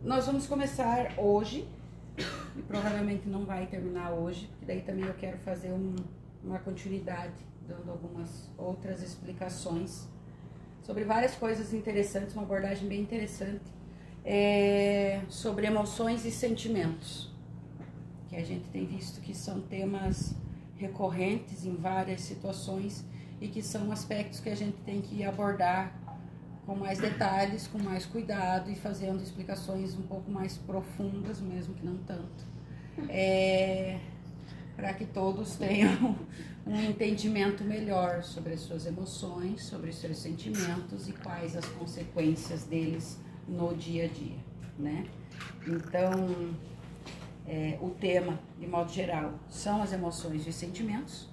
Nós vamos começar hoje, e provavelmente não vai terminar hoje, porque daí também eu quero fazer uma continuidade, dando algumas outras explicações sobre várias coisas interessantes, uma abordagem bem interessante, sobre emoções e sentimentos, que a gente tem visto que são temas recorrentes em várias situações e que são aspectos que a gente tem que abordar com mais detalhes, com mais cuidado e fazendo explicações um pouco mais profundas, mesmo que não tanto, para que todos tenham um entendimento melhor sobre as suas emoções, sobre os seus sentimentos e quais as consequências deles no dia a dia, né? Então, o tema, de modo geral, são as emoções e os sentimentos,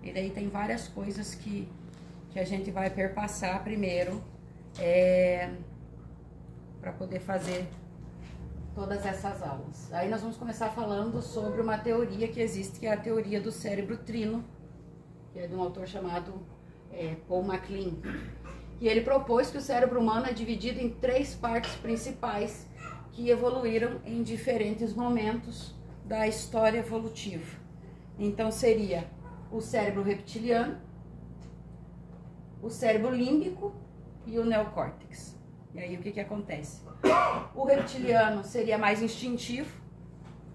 e daí tem várias coisas que a gente vai perpassar primeiro, para poder fazer todas essas aulas. Aí nós vamos começar falando sobre uma teoria que existe, que é a teoria do cérebro trino, que é de um autor chamado Paul MacLean. E ele propôs que o cérebro humano é dividido em 3 partes principais que evoluíram em diferentes momentos da história evolutiva. Então seria o cérebro reptiliano, o cérebro límbico e o neocórtex. E aí o que acontece? O reptiliano seria mais instintivo,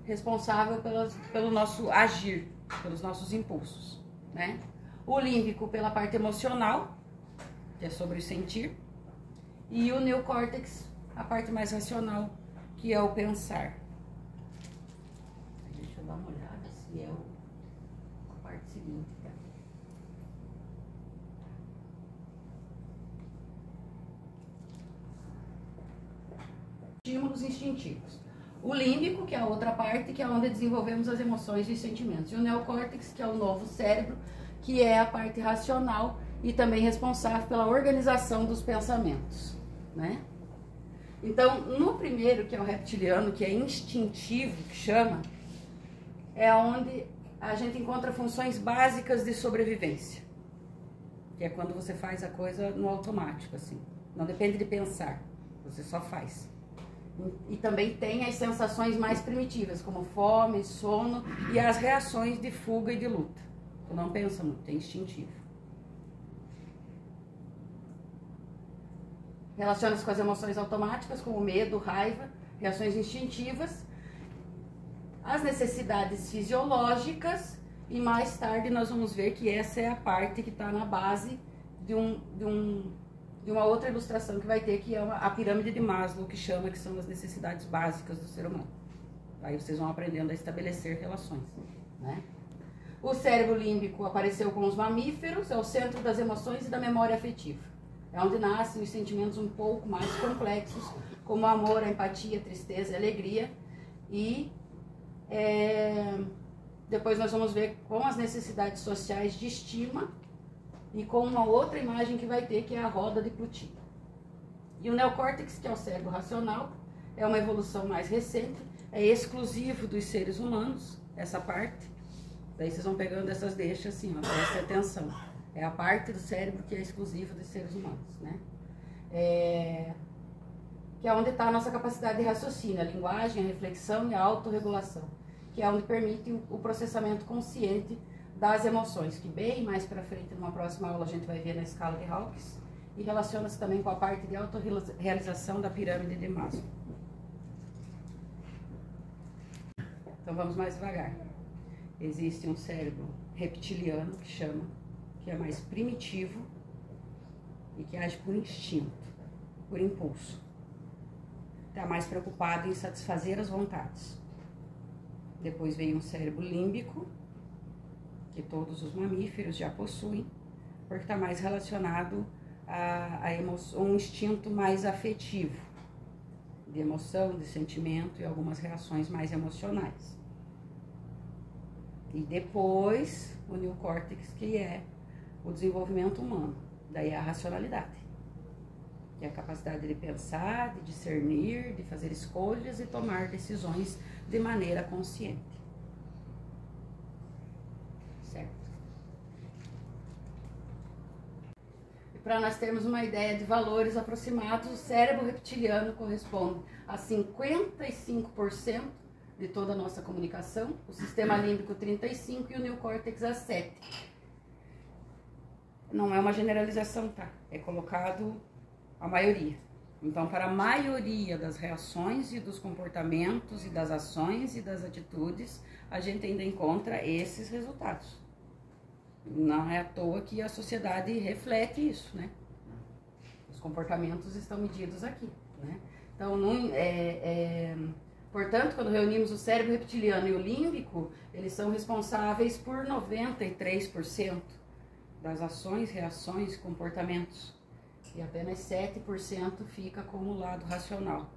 responsável pelo nosso agir, pelos nossos impulsos, né? O límbico pela parte emocional, que é sobre o sentir, e o neocórtex, a parte mais racional, que é o pensar. Deixa eu dar uma olhada se é a parte seguinte, tá? Estímulos instintivos. O límbico, que é a outra parte, que é onde desenvolvemos as emoções e sentimentos. E o neocórtex, que é o novo cérebro, que é a parte racional e também responsável pela organização dos pensamentos, né? Então, no primeiro, que é o reptiliano, que é instintivo, que chama, é onde a gente encontra funções básicas de sobrevivência, que é quando você faz a coisa no automático, assim, não depende de pensar, você só faz. E também tem as sensações mais primitivas, como fome, sono e as reações de fuga e de luta. Tu não pensa muito, é instintivo. Relaciona-se com as emoções automáticas, como medo, raiva, reações instintivas, as necessidades fisiológicas, e mais tarde nós vamos ver que essa é a parte que está na base de uma outra ilustração que vai ter, que é a pirâmide de Maslow, que chama, que são as necessidades básicas do ser humano. Aí vocês vão aprendendo a estabelecer relações, né? O cérebro límbico apareceu com os mamíferos, é o centro das emoções e da memória afetiva. É onde nascem os sentimentos um pouco mais complexos, como amor, a empatia, a tristeza, a alegria. E depois nós vamos ver com as necessidades sociais de estima e com uma outra imagem que vai ter, que é a roda de Plutino. E o neocórtex, que é o cérebro racional, é uma evolução mais recente, é exclusivo dos seres humanos, essa parte. Daí vocês vão pegando essas deixas assim, ó, prestem atenção. É a parte do cérebro que é exclusiva dos seres humanos, né? Que é onde está a nossa capacidade de raciocínio, a linguagem, a reflexão e a autorregulação, que é onde permite o processamento consciente das emoções, que bem mais para frente, numa próxima aula, a gente vai ver na escala de Hawkins, e relaciona-se também com a parte de autorrealização da pirâmide de Maslow. Então vamos mais devagar. Existe um cérebro reptiliano, que chama, que é mais primitivo e que age por instinto, por impulso. Está mais preocupado em satisfazer as vontades. Depois vem um cérebro límbico, que todos os mamíferos já possuem, porque está mais relacionado a um instinto mais afetivo, de emoção, de sentimento e algumas reações mais emocionais. E depois o neocórtex, que é o desenvolvimento humano, daí a racionalidade, que é a capacidade de pensar, de discernir, de fazer escolhas e tomar decisões de maneira consciente. Certo? para nós termos uma ideia de valores aproximados, o cérebro reptiliano corresponde a 55% de toda a nossa comunicação, o sistema límbico 35% e o neocórtex a 7%. Não é uma generalização, tá? É colocado a maioria. Então, para a maioria das reações e dos comportamentos e das ações e das atitudes, a gente ainda encontra esses resultados. Não é à toa que a sociedade reflete isso, né? Os comportamentos estão medidos aqui, né? Então, portanto, quando reunimos o cérebro reptiliano e o límbico, eles são responsáveis por 93% das ações, reações e comportamentos. E apenas 7% fica como lado racional.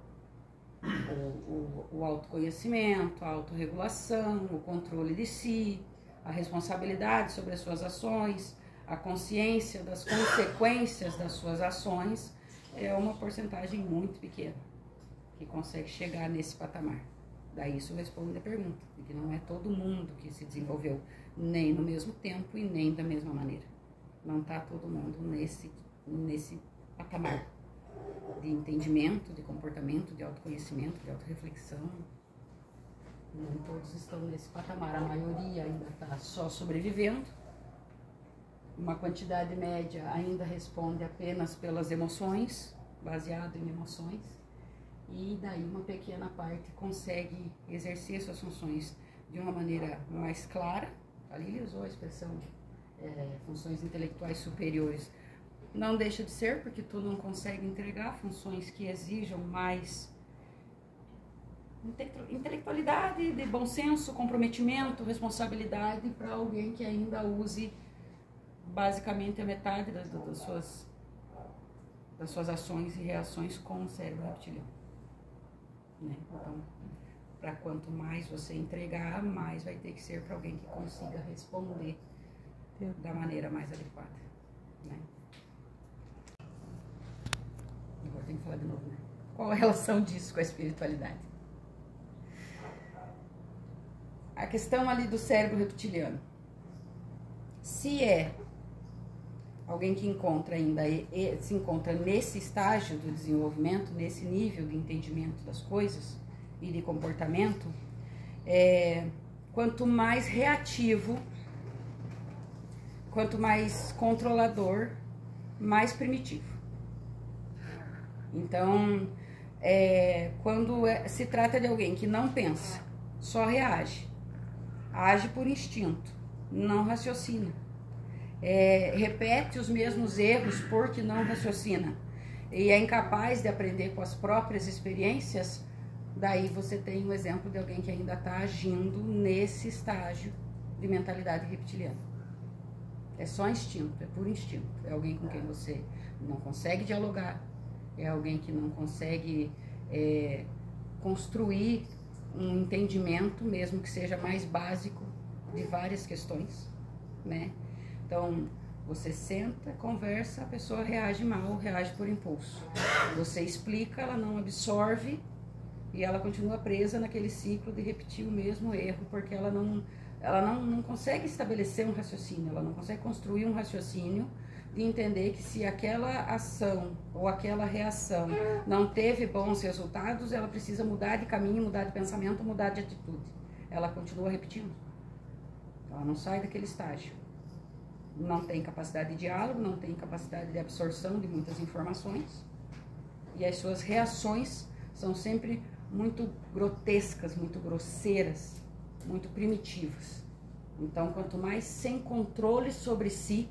O autoconhecimento, a autorregulação, o controle de si, a responsabilidade sobre as suas ações, a consciência das consequências das suas ações, é uma porcentagem muito pequena que consegue chegar nesse patamar. Daí isso responde a pergunta, porque não é todo mundo que se desenvolveu nem no mesmo tempo e nem da mesma maneira. Não está todo mundo nesse patamar de entendimento, de comportamento, de autoconhecimento, de autorreflexão. Nem todos estão nesse patamar, a maioria ainda está só sobrevivendo. Uma quantidade média ainda responde apenas pelas emoções, baseado em emoções. E daí uma pequena parte consegue exercer suas funções de uma maneira mais clara. Ali ele usou a expressão funções intelectuais superiores. Não deixa de ser, porque tu não consegue entregar funções que exijam mais intelectualidade, de bom senso, comprometimento, responsabilidade para alguém que ainda use basicamente a metade das suas ações e reações com o cérebro reptiliano. Né? Então, para quanto mais você entregar, mais vai ter que ser para alguém que consiga responder da maneira mais adequada. Né? Agora tem que falar de novo, né? Qual a relação disso com a espiritualidade? A questão ali do cérebro reptiliano. Se é alguém que encontra ainda, se encontra nesse estágio do desenvolvimento, nesse nível de entendimento das coisas e de comportamento, quanto mais reativo, quanto mais controlador, mais primitivo. Então, quando se trata de alguém que não pensa, só reage, age por instinto, não raciocina, repete os mesmos erros porque não raciocina e é incapaz de aprender com as próprias experiências, daí você tem um exemplo de alguém que ainda está agindo nesse estágio de mentalidade reptiliana. É só instinto, é puro instinto. É alguém com quem você não consegue dialogar, é alguém que não consegue construir um entendimento, mesmo que seja mais básico, de várias questões, né? Então, você senta, conversa, a pessoa reage mal, reage por impulso. Você explica, ela não absorve e ela continua presa naquele ciclo de repetir o mesmo erro, porque ela não consegue estabelecer um raciocínio, ela não consegue construir um raciocínio de entender que se aquela ação ou aquela reação não teve bons resultados, ela precisa mudar de caminho, mudar de pensamento, mudar de atitude. Ela continua repetindo. Ela não sai daquele estágio. Não tem capacidade de diálogo, não tem capacidade de absorção de muitas informações. E as suas reações são sempre muito grotescas, muito grosseiras, muito primitivas. Então, quanto mais sem controle sobre si,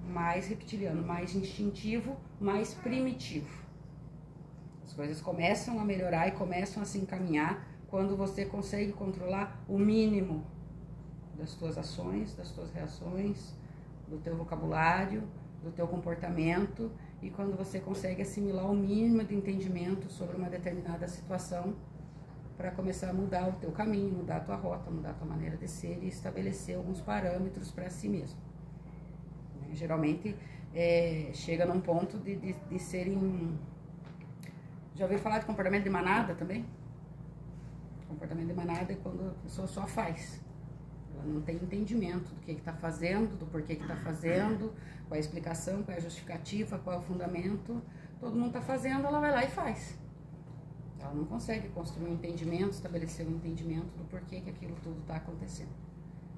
mais reptiliano, mais instintivo, mais primitivo. As coisas começam a melhorar e começam a se encaminhar quando você consegue controlar o mínimo das tuas ações, das tuas reações, do teu vocabulário, do teu comportamento, e quando você consegue assimilar o mínimo de entendimento sobre uma determinada situação para começar a mudar o teu caminho, mudar a tua rota, mudar a tua maneira de ser e estabelecer alguns parâmetros para si mesmo. Geralmente chega num ponto de serem... Já ouviu falar de comportamento de manada também? Comportamento de manada é quando a pessoa só faz. Ela não tem entendimento do que está fazendo, do porquê que está fazendo, qual é a explicação, qual é a justificativa, qual é o fundamento. Todo mundo está fazendo, ela vai lá e faz. Ela não consegue construir um entendimento, estabelecer um entendimento do porquê que aquilo tudo está acontecendo.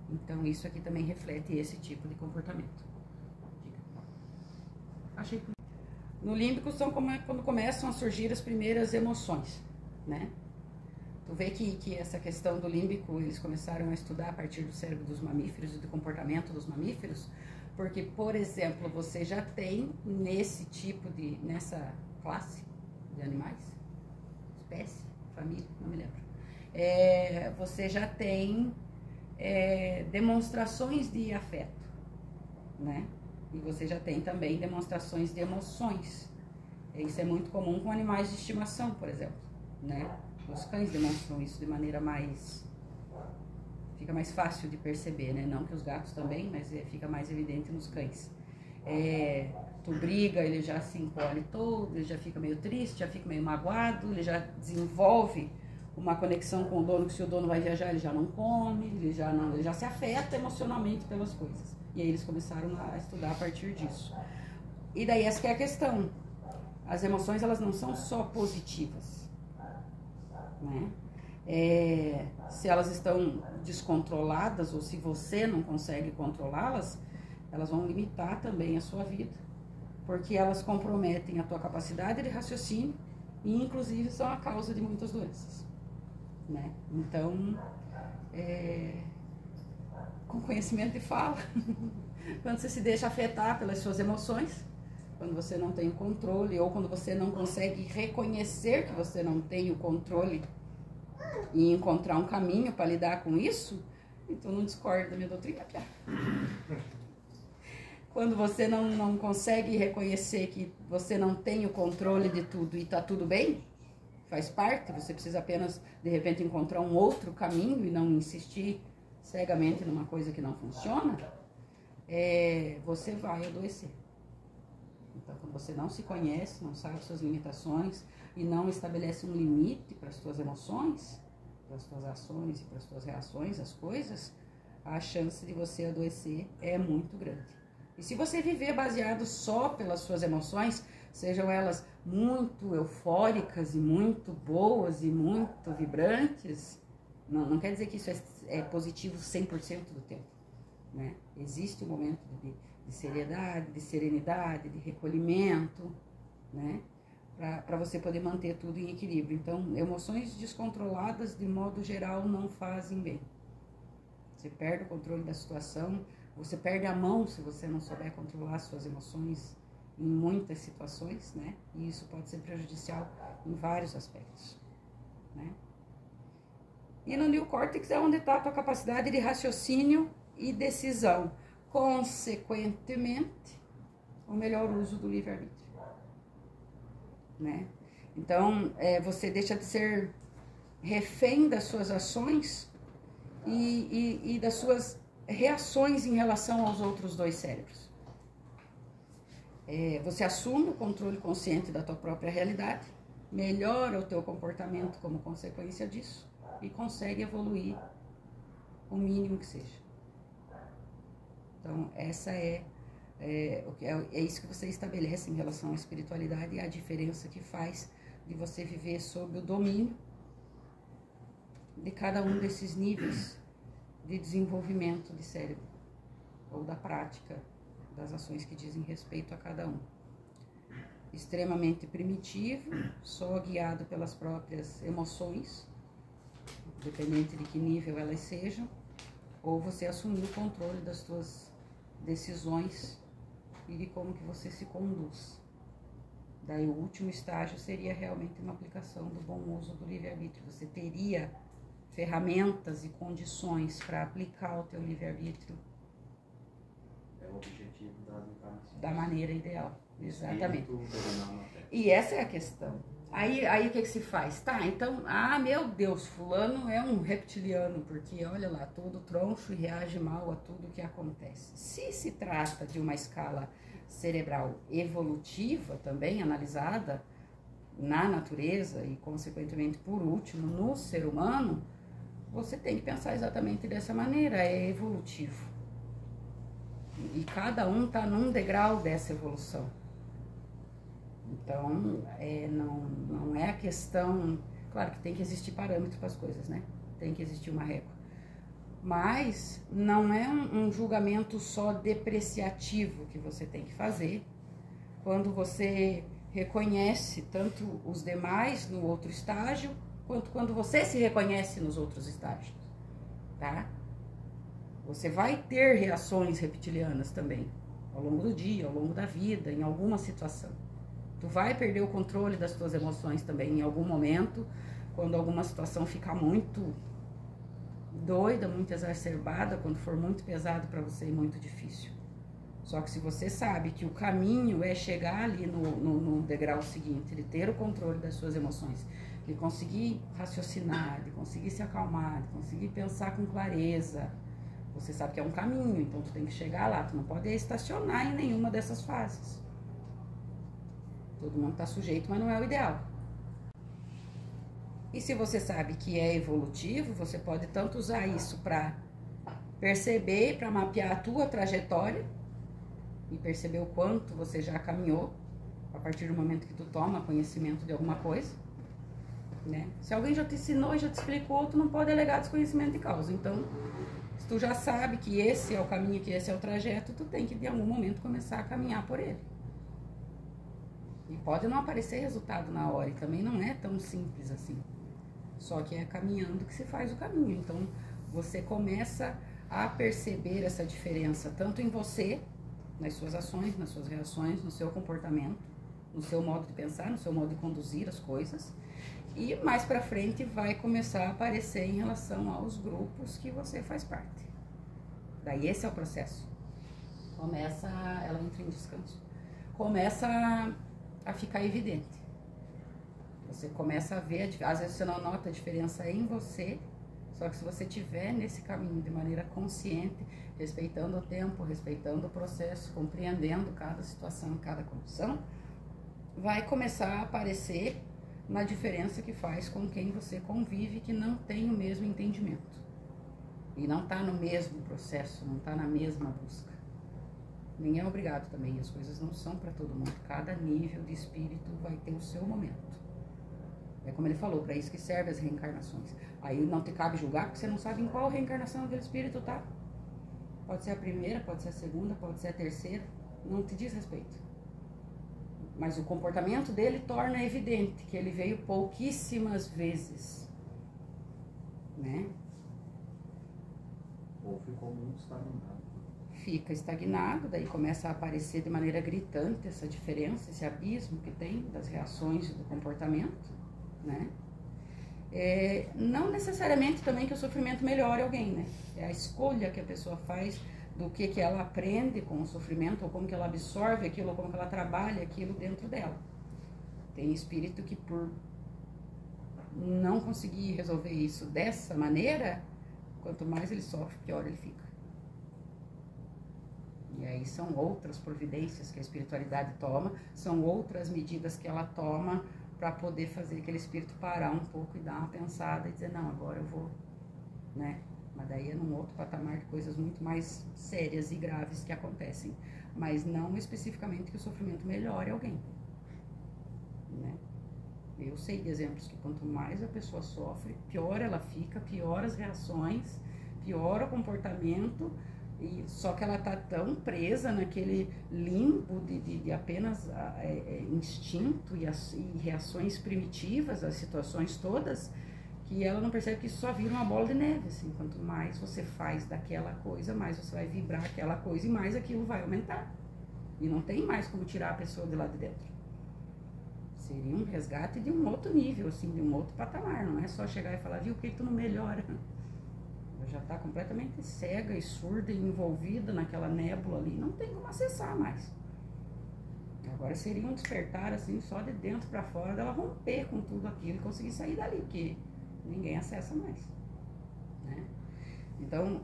Então, isso aqui também reflete esse tipo de comportamento. Achei que... No límbico são quando começam a surgir as primeiras emoções, né? Tu vê que essa questão do límbico, eles começaram a estudar a partir do cérebro dos mamíferos e do comportamento dos mamíferos, porque, por exemplo, você já tem nessa classe de animais, espécie, família, não me lembro, você já tem demonstrações de afeto, né? E você já tem também demonstrações de emoções. Isso é muito comum com animais de estimação, por exemplo, né? Os cães demonstram isso de maneira fica mais fácil de perceber, né? Não que os gatos também, mas fica mais evidente nos cães. Tu briga, ele já se encolhe todo, ele já fica meio triste, já fica meio magoado, ele já desenvolve uma conexão com o dono, que se o dono vai viajar, ele já não come, ele já se afeta emocionalmente pelas coisas. E aí eles começaram a estudar a partir disso. E daí essa que é a questão. As emoções, elas não são só positivas, né? Se elas estão descontroladas ou se você não consegue controlá-las, elas vão limitar também a sua vida, porque elas comprometem a tua capacidade de raciocínio e inclusive são a causa de muitas doenças, né? Então, com conhecimento de fala, quando você se deixa afetar pelas suas emoções, quando você não tem o controle ou quando você não consegue reconhecer que você não tem o controle e encontrar um caminho para lidar com isso, então não discorda da minha doutrina, Pia. Quando você não consegue reconhecer que você não tem o controle de tudo e está tudo bem, faz parte, você precisa apenas, de repente, encontrar um outro caminho e não insistir cegamente numa coisa que não funciona, você vai adoecer. Então, quando você não se conhece, não sabe suas limitações e não estabelece um limite para as suas emoções, para as suas ações e para as suas reações às coisas, a chance de você adoecer é muito grande. E se você viver baseado só pelas suas emoções, sejam elas muito eufóricas e muito boas e muito vibrantes, não quer dizer que isso é positivo 100% do tempo, né? Existe um momento de seriedade, de serenidade, de recolhimento, né? Para você poder manter tudo em equilíbrio. Então, emoções descontroladas, de modo geral, não fazem bem. Você perde o controle da situação, você perde a mão se você não souber controlar suas emoções em muitas situações, né? E isso pode ser prejudicial em vários aspectos, né? E no neocórtex é onde está a tua capacidade de raciocínio e decisão. Consequentemente, o melhor uso do livre-arbítrio, né? Então, você deixa de ser refém das suas ações e das suas reações em relação aos outros dois cérebros. Você assume o controle consciente da tua própria realidade, melhora o teu comportamento como consequência disso e consegue evoluir o mínimo que seja. Então, essa é isso que você estabelece em relação à espiritualidade e a diferença que faz de você viver sob o domínio de cada um desses níveis de desenvolvimento de cérebro ou da prática das ações que dizem respeito a cada um. Extremamente primitivo, só guiado pelas próprias emoções, dependente de que nível elas sejam, ou você assumir o controle das suas decisões e de como que você se conduz. Daí o último estágio seria realmente uma aplicação do bom uso do livre-arbítrio. Você teria ferramentas e condições para aplicar o teu livre-arbítrio. É o objetivo das encarnações. Da maneira ideal, exatamente. Espírito, e essa é a questão. Aí o que se faz? Tá, então, meu Deus, fulano é um reptiliano, porque olha lá, todo troncho e reage mal a tudo que acontece. Se se trata de uma escala cerebral evolutiva, também analisada na natureza e, consequentemente, por último, no ser humano, você tem que pensar exatamente dessa maneira, é evolutivo. E cada um está num degrau dessa evolução. Então, não é a questão... Claro que tem que existir parâmetro para as coisas, né? Tem que existir uma régua. Mas não é um julgamento só depreciativo que você tem que fazer quando você reconhece tanto os demais no outro estágio, quanto quando você se reconhece nos outros estágios, tá? Você vai ter reações reptilianas também, ao longo do dia, ao longo da vida, em alguma situação. Tu vai perder o controle das tuas emoções também em algum momento, quando alguma situação ficar muito doida, muito exacerbada, quando for muito pesado para você e muito difícil. Só que se você sabe que o caminho é chegar ali no degrau seguinte, de ter o controle das suas emoções, de conseguir raciocinar, de conseguir se acalmar, de conseguir pensar com clareza, você sabe que é um caminho, então tu tem que chegar lá, tu não pode estacionar em nenhuma dessas fases. Todo mundo está sujeito, mas não é o ideal. E se você sabe que é evolutivo, você pode tanto usar isso para perceber, para mapear a tua trajetória e perceber o quanto você já caminhou a partir do momento que tu toma conhecimento de alguma coisa, né? Se alguém já te ensinou e já te explicou, tu não pode alegar desconhecimento de causa. Então, se tu já sabe que esse é o caminho, que esse é o trajeto, tu tem que de algum momento começar a caminhar por ele. E pode não aparecer resultado na hora, e também não é tão simples assim. Só que é caminhando que se faz o caminho. Então, você começa a perceber essa diferença, tanto em você, nas suas ações, nas suas reações, no seu comportamento, no seu modo de pensar, no seu modo de conduzir as coisas. E mais pra frente vai começar a aparecer em relação aos grupos que você faz parte. Daí esse é o processo. Ela entra em descanso. Começa a ficar evidente. Você começa a ver, às vezes você não nota a diferença em você, só que se você estiver nesse caminho de maneira consciente, respeitando o tempo, respeitando o processo, compreendendo cada situação, cada condição, vai começar a aparecer na diferença que faz com quem você convive, que não tem o mesmo entendimento. E não está no mesmo processo, não está na mesma busca. Nem é obrigado também, as coisas não são para todo mundo. Cada nível de espírito vai ter o seu momento. É como ele falou, para isso que servem as reencarnações. Aí não te cabe julgar, porque você não sabe em qual reencarnação aquele espírito tá. Pode ser a primeira, pode ser a segunda, pode ser a terceira. Não te diz respeito. Mas o comportamento dele torna evidente que ele veio pouquíssimas vezes. Né? Ou ficou muito estagnado. Fica estagnado, daí começa a aparecer de maneira gritante essa diferença, esse abismo que tem das reações e do comportamento. Né? Não necessariamente também que o sofrimento melhore alguém, né? É a escolha que a pessoa faz do que ela aprende com o sofrimento, ou como que ela absorve aquilo, ou como que ela trabalha aquilo dentro dela. Tem espírito que por não conseguir resolver isso dessa maneira, quanto mais ele sofre, pior ele fica. E aí são outras providências que a espiritualidade toma, são outras medidas que ela toma para poder fazer aquele espírito parar um pouco e dar uma pensada e dizer, não, agora eu vou, né? Mas daí é num outro patamar de coisas muito mais sérias e graves que acontecem. Mas não especificamente que o sofrimento melhore alguém, né? Eu sei de exemplos que quanto mais a pessoa sofre, pior ela fica, pior as reações, pior o comportamento. E só que ela está tão presa naquele limbo de apenas instinto e reações primitivas às situações todas, que ela não percebe que isso só vira uma bola de neve. Assim, quanto mais você faz daquela coisa, mais você vai vibrar aquela coisa e mais aquilo vai aumentar. E não tem mais como tirar a pessoa de lá de dentro. Seria um resgate de um outro nível, assim, de um outro patamar. Não é só chegar e falar, viu, por que tu não melhora? Já está completamente cega e surda e envolvida naquela nébula ali, não tem como acessar mais. Agora seria um despertar assim, só de dentro para fora, dela romper com tudo aquilo e conseguir sair dali, porque ninguém acessa mais, né? Então,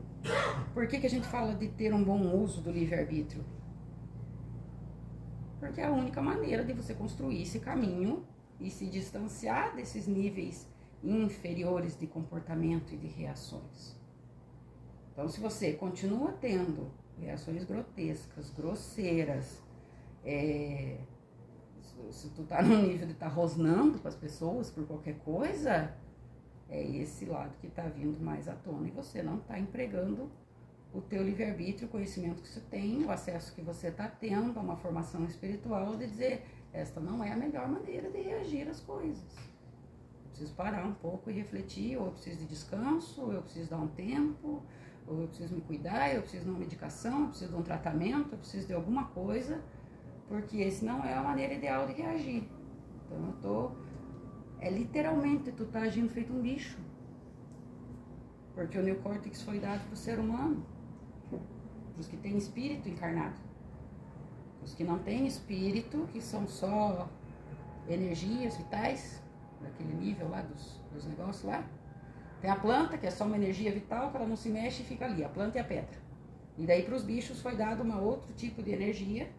por que a gente fala de ter um bom uso do livre-arbítrio? Porque é a única maneira de você construir esse caminho e se distanciar desses níveis inferiores de comportamento e de reações. Então, se você continua tendo reações grotescas, grosseiras, se tu tá no nível de estar rosnando com as pessoas por qualquer coisa, é esse lado que tá vindo mais à tona e você não tá empregando o teu livre-arbítrio, o conhecimento que você tem, o acesso que você tá tendo a uma formação espiritual de dizer, esta não é a melhor maneira de reagir às coisas. Eu preciso parar um pouco e refletir, ou eu preciso de descanso, ou eu preciso dar um tempo, ou eu preciso me cuidar, eu preciso de uma medicação, eu preciso de um tratamento, eu preciso de alguma coisa, porque esse não é a maneira ideal de reagir. Então literalmente tu tá agindo feito um bicho. Porque o neocórtex foi dado para o ser humano, para os que têm espírito encarnado. Os que não têm espírito, que são só energias vitais, daquele nível lá dos negócios lá. Tem a planta, que é só uma energia vital, que ela não se mexe e fica ali, a planta e a pedra. E daí para os bichos foi dado um outro tipo de energia,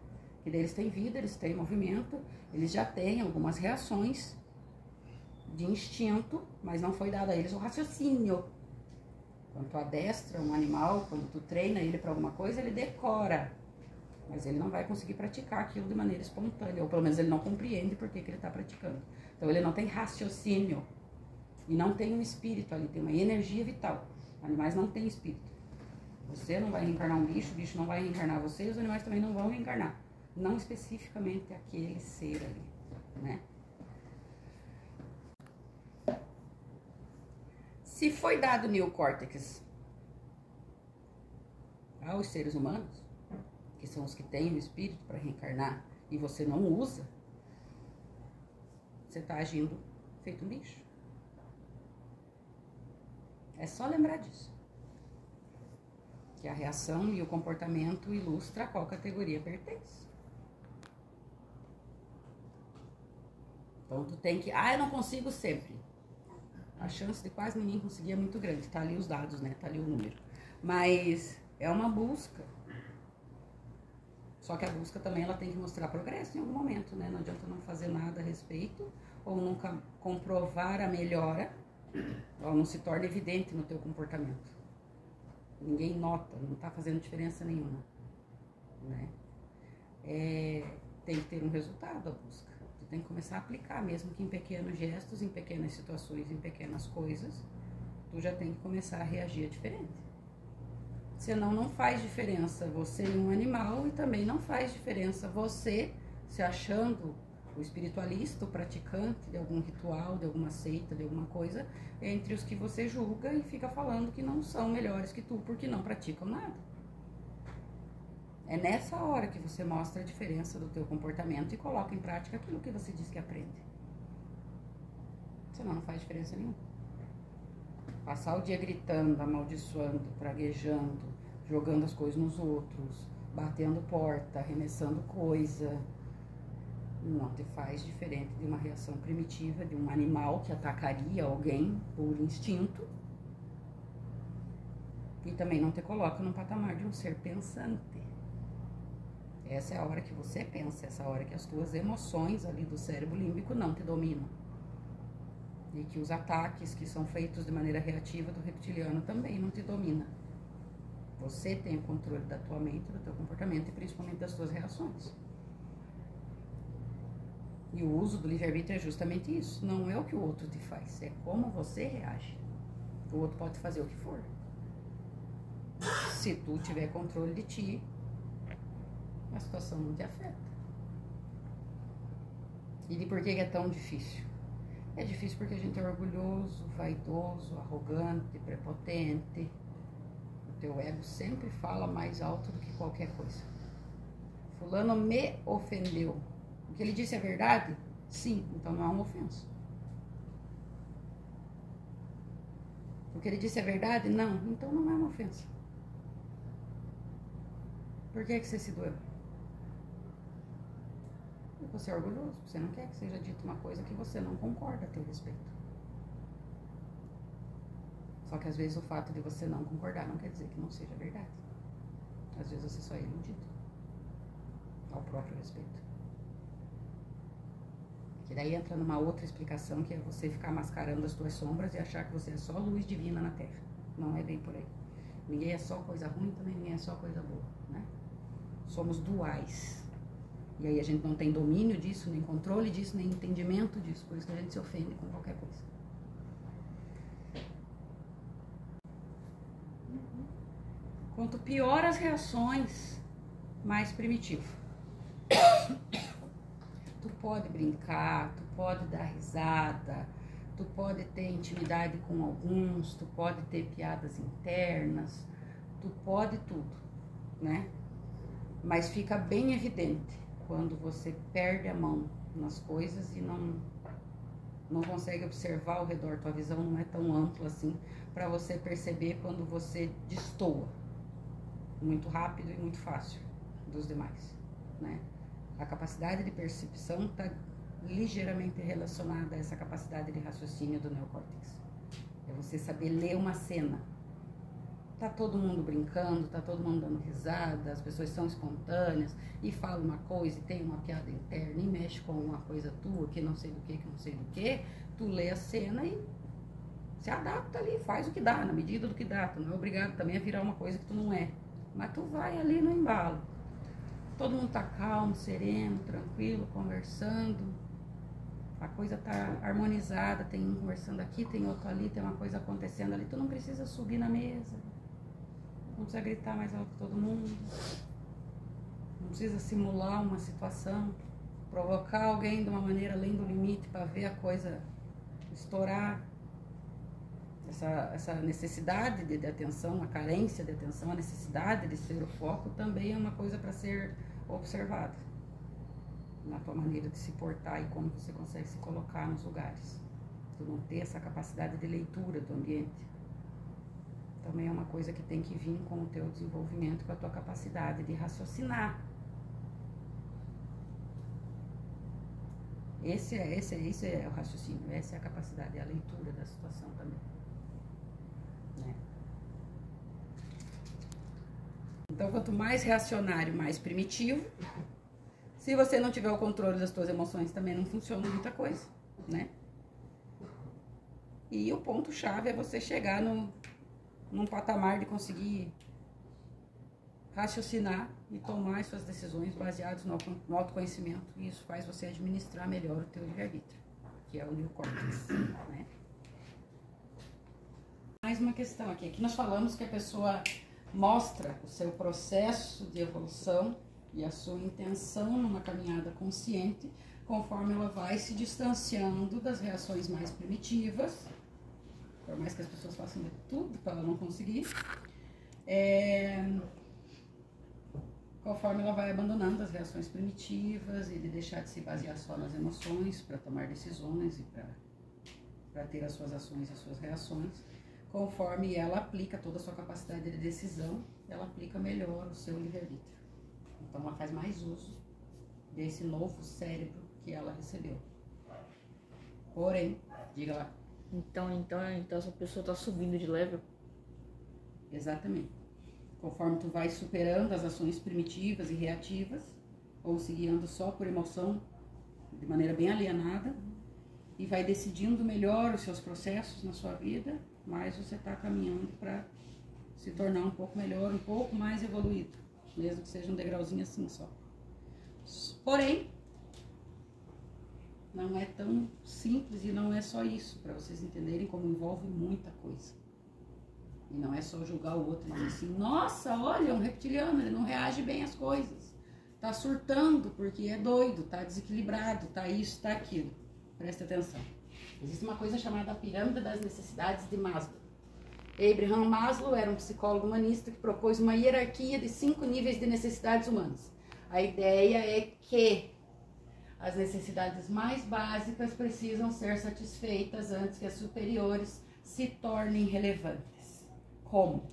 que daí eles têm vida, eles têm movimento, eles já têm algumas reações de instinto, mas não foi dado a eles o raciocínio. Quando tu adestra um animal, quando tu treina ele para alguma coisa, ele decora. Mas ele não vai conseguir praticar aquilo de maneira espontânea, ou pelo menos ele não compreende por que ele está praticando. Então ele não tem raciocínio. E não tem um espírito ali, tem uma energia vital. Animais não têm espírito. Você não vai reencarnar um bicho, o bicho não vai reencarnar você, os animais também não vão reencarnar. Não especificamente aquele ser ali, né? Se foi dado neocórtex aos seres humanos, que são os que têm o espírito para reencarnar, e você não usa, você está agindo feito um bicho. É só lembrar disso. Que a reação e o comportamento ilustra a qual categoria pertence. Então tu tem que... eu não consigo sempre. A chance de quase ninguém conseguir é muito grande. Tá ali os dados, né? Tá ali o número. Mas é uma busca. Só que a busca também ela tem que mostrar progresso em algum momento, né? Não adianta não fazer nada a respeito ou nunca comprovar a melhora, ou não se torna evidente no teu comportamento. Ninguém nota, não tá fazendo diferença nenhuma, né? Tem que ter um resultado a busca. Tu tem que começar a aplicar, mesmo que em pequenos gestos, em pequenas situações, em pequenas coisas, tu já tem que começar a reagir diferente. Senão não faz diferença você em um animal e também não faz diferença você se achando o espiritualista, o praticante de algum ritual, de alguma seita, de alguma coisa, entre os que você julga e fica falando que não são melhores que tu porque não praticam nada. É nessa hora que você mostra a diferença do teu comportamento e coloca em prática aquilo que você diz que aprende. Senão não faz diferença nenhuma. Passar o dia gritando, amaldiçoando, praguejando, jogando as coisas nos outros, batendo porta, arremessando coisa, não te faz diferente de uma reação primitiva de um animal que atacaria alguém por instinto, e também não te coloca no patamar de um ser pensante. Essa é a hora que você pensa, essa é a hora que as tuas emoções ali do cérebro límbico não te dominam. E que os ataques que são feitos de maneira reativa do reptiliano também não te dominam. Você tem o controle da tua mente, do teu comportamento e principalmente das tuas reações. E o uso do livre-arbítrio é justamente isso. Não é o que o outro te faz, é como você reage. O outro pode fazer o que for. Se tu tiver controle de ti, a situação não te afeta. E de por que é tão difícil? É difícil porque a gente é orgulhoso, vaidoso, arrogante, prepotente. O teu ego sempre fala mais alto do que qualquer coisa. Fulano me ofendeu. O que ele disse é verdade? Sim, então não é uma ofensa. O que ele disse é verdade? Não, então não é uma ofensa. Por que você se doeu? Porque você é orgulhoso, você não quer que seja dito uma coisa que você não concorda a teu respeito. Só que às vezes o fato de você não concordar não quer dizer que não seja verdade. Às vezes você só é iludido ao próprio respeito. Que daí entra numa outra explicação, que é você ficar mascarando as tuas sombras e achar que você é só luz divina na Terra. Não é bem por aí. Ninguém é só coisa ruim, também ninguém é só coisa boa, né? Somos duais. E aí a gente não tem domínio disso, nem controle disso, nem entendimento disso. Por isso que a gente se ofende com qualquer coisa. Quanto pior as reações, mais primitivo. Tu pode brincar, tu pode dar risada, tu pode ter intimidade com alguns, tu pode ter piadas internas, tu pode tudo, né? Mas fica bem evidente quando você perde a mão nas coisas e não consegue observar ao redor, tua visão não é tão ampla assim para você perceber quando você destoa muito rápido e muito fácil dos demais, né? A capacidade de percepção está ligeiramente relacionada a essa capacidade de raciocínio do neocórtex. É você saber ler uma cena. Tá todo mundo brincando, tá todo mundo dando risada, as pessoas são espontâneas e fala uma coisa e tem uma piada interna e mexe com uma coisa tua que não sei do que não sei do que. Tu lê a cena e se adapta ali, faz o que dá, na medida do que dá. Tu não é obrigado também a virar uma coisa que tu não é. Mas tu vai ali no embalo. Todo mundo tá calmo, sereno, tranquilo, conversando. A coisa tá harmonizada, tem um conversando aqui, tem outro ali, tem uma coisa acontecendo ali. Tu não precisa subir na mesa. Não precisa gritar mais alto que todo mundo. Não precisa simular uma situação. Provocar alguém de uma maneira além do limite para ver a coisa estourar. Essa necessidade de atenção, a carência de atenção, a necessidade de ser o foco também é uma coisa para ser observada na tua maneira de se portar e como você consegue se colocar nos lugares. Tu não ter essa capacidade de leitura do ambiente também é uma coisa que tem que vir com o teu desenvolvimento, com a tua capacidade de raciocinar. Esse é o raciocínio, essa é a capacidade, é a leitura da situação também. Né? Então, quanto mais reacionário, mais primitivo. Se você não tiver o controle das suas emoções, também não funciona muita coisa, né? E o ponto-chave é você chegar num patamar de conseguir raciocinar e tomar as suas decisões baseadas no autoconhecimento. E isso faz você administrar melhor o teu livre-arbítrio, que é o neocórtex, né? Mais uma questão aqui. Aqui nós falamos que a pessoa mostra o seu processo de evolução e a sua intenção numa caminhada consciente, conforme ela vai se distanciando das reações mais primitivas, por mais que as pessoas façam de tudo para ela não conseguir, conforme ela vai abandonando as reações primitivas e de deixar de se basear só nas emoções para tomar decisões e para ter as suas ações e as suas reações, conforme ela aplica toda a sua capacidade de decisão, ela aplica melhor o seu livre-arbítrio. Então ela faz mais uso desse novo cérebro que ela recebeu. Porém, diga lá. Então essa pessoa está subindo de level? Exatamente. Conforme tu vai superando as ações primitivas e reativas, ou se guiando só por emoção, de maneira bem alienada, e vai decidindo melhor os seus processos na sua vida, mais você está caminhando para se tornar um pouco melhor, um pouco mais evoluído, mesmo que seja um degrauzinho assim só. Porém, não é tão simples e não é só isso, para vocês entenderem como envolve muita coisa. E não é só julgar o outro e dizer assim, nossa, olha, um reptiliano, ele não reage bem às coisas. Tá surtando porque é doido, tá desequilibrado, tá isso, tá aquilo. Presta atenção. Existe uma coisa chamada a pirâmide das necessidades de Maslow. Abraham Maslow era um psicólogo humanista que propôs uma hierarquia de 5 níveis de necessidades humanas. A ideia é que as necessidades mais básicas precisam ser satisfeitas antes que as superiores se tornem relevantes. Como?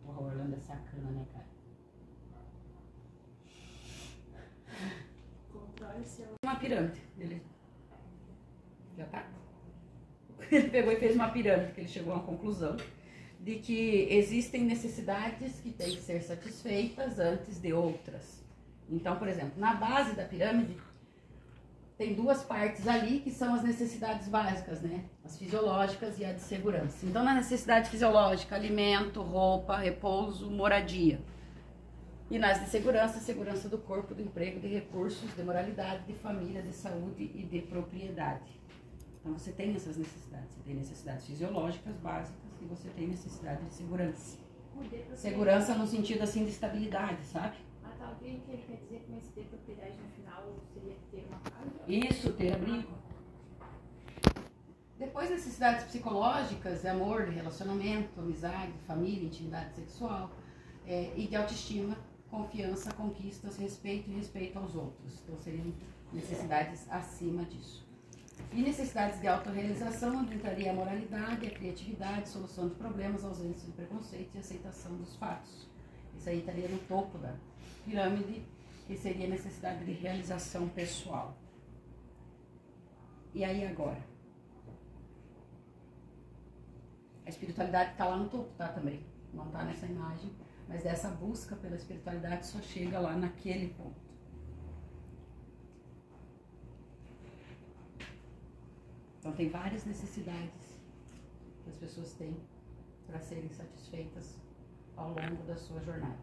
O Orlando é sacana, né, cara? Uma pirâmide. Ele já tá? Ele pegou e fez uma pirâmide, que ele chegou a uma conclusão de que existem necessidades que têm que ser satisfeitas antes de outras. Então, por exemplo, na base da pirâmide, tem duas partes ali que são as necessidades básicas, né? As fisiológicas e a de segurança. Então, na necessidade fisiológica, alimento, roupa, repouso, moradia. E nas de segurança, segurança do corpo, do emprego, de recursos, de moralidade, de família, de saúde e de propriedade. Então, você tem essas necessidades. Você tem necessidades fisiológicas básicas e você tem necessidade de segurança. Segurança no sentido, assim, de estabilidade, sabe? Ah, tá. O que ele quer dizer com esse ter propriedade no final seria ter uma casa? Isso, ter abrigo. Depois, necessidades psicológicas, de amor, de relacionamento, amizade, família, intimidade sexual, e de autoestima, confiança, conquistas, respeito e respeito aos outros. Então, seriam necessidades acima disso. E necessidades de autorrealização, onde entraria a moralidade, a criatividade, solução de problemas, ausência de preconceito e aceitação dos fatos. Isso aí estaria no topo da pirâmide, que seria a necessidade de realização pessoal. E aí agora? A espiritualidade está lá no topo, tá, também. Não está nessa imagem, mas essa busca pela espiritualidade só chega lá naquele ponto. Então tem várias necessidades que as pessoas têm para serem satisfeitas ao longo da sua jornada.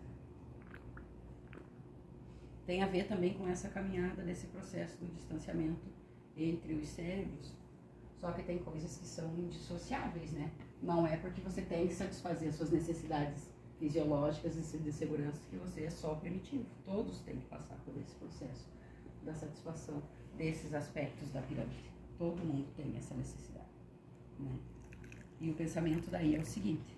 Tem a ver também com essa caminhada desse processo do distanciamento entre os cérebros, só que tem coisas que são indissociáveis, né? Não é porque você tem que satisfazer as suas necessidades fisiológicas e de segurança que você é só primitivo. Todos têm que passar por esse processo da satisfação desses aspectos da pirâmide. Todo mundo tem essa necessidade, né? E o pensamento daí é o seguinte: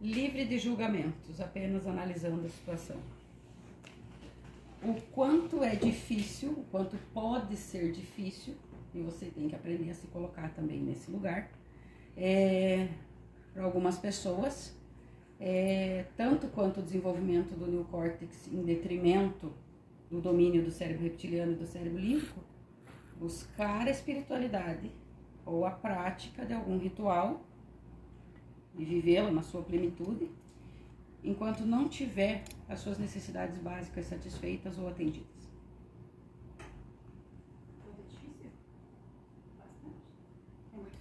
livre de julgamentos, apenas analisando a situação. O quanto é difícil, o quanto pode ser difícil, e você tem que aprender a se colocar também nesse lugar, para algumas pessoas, tanto quanto o desenvolvimento do neocórtex em detrimento do domínio do cérebro reptiliano e do cérebro límbico, buscar a espiritualidade ou a prática de algum ritual e vivê-la na sua plenitude, enquanto não tiver as suas necessidades básicas satisfeitas ou atendidas.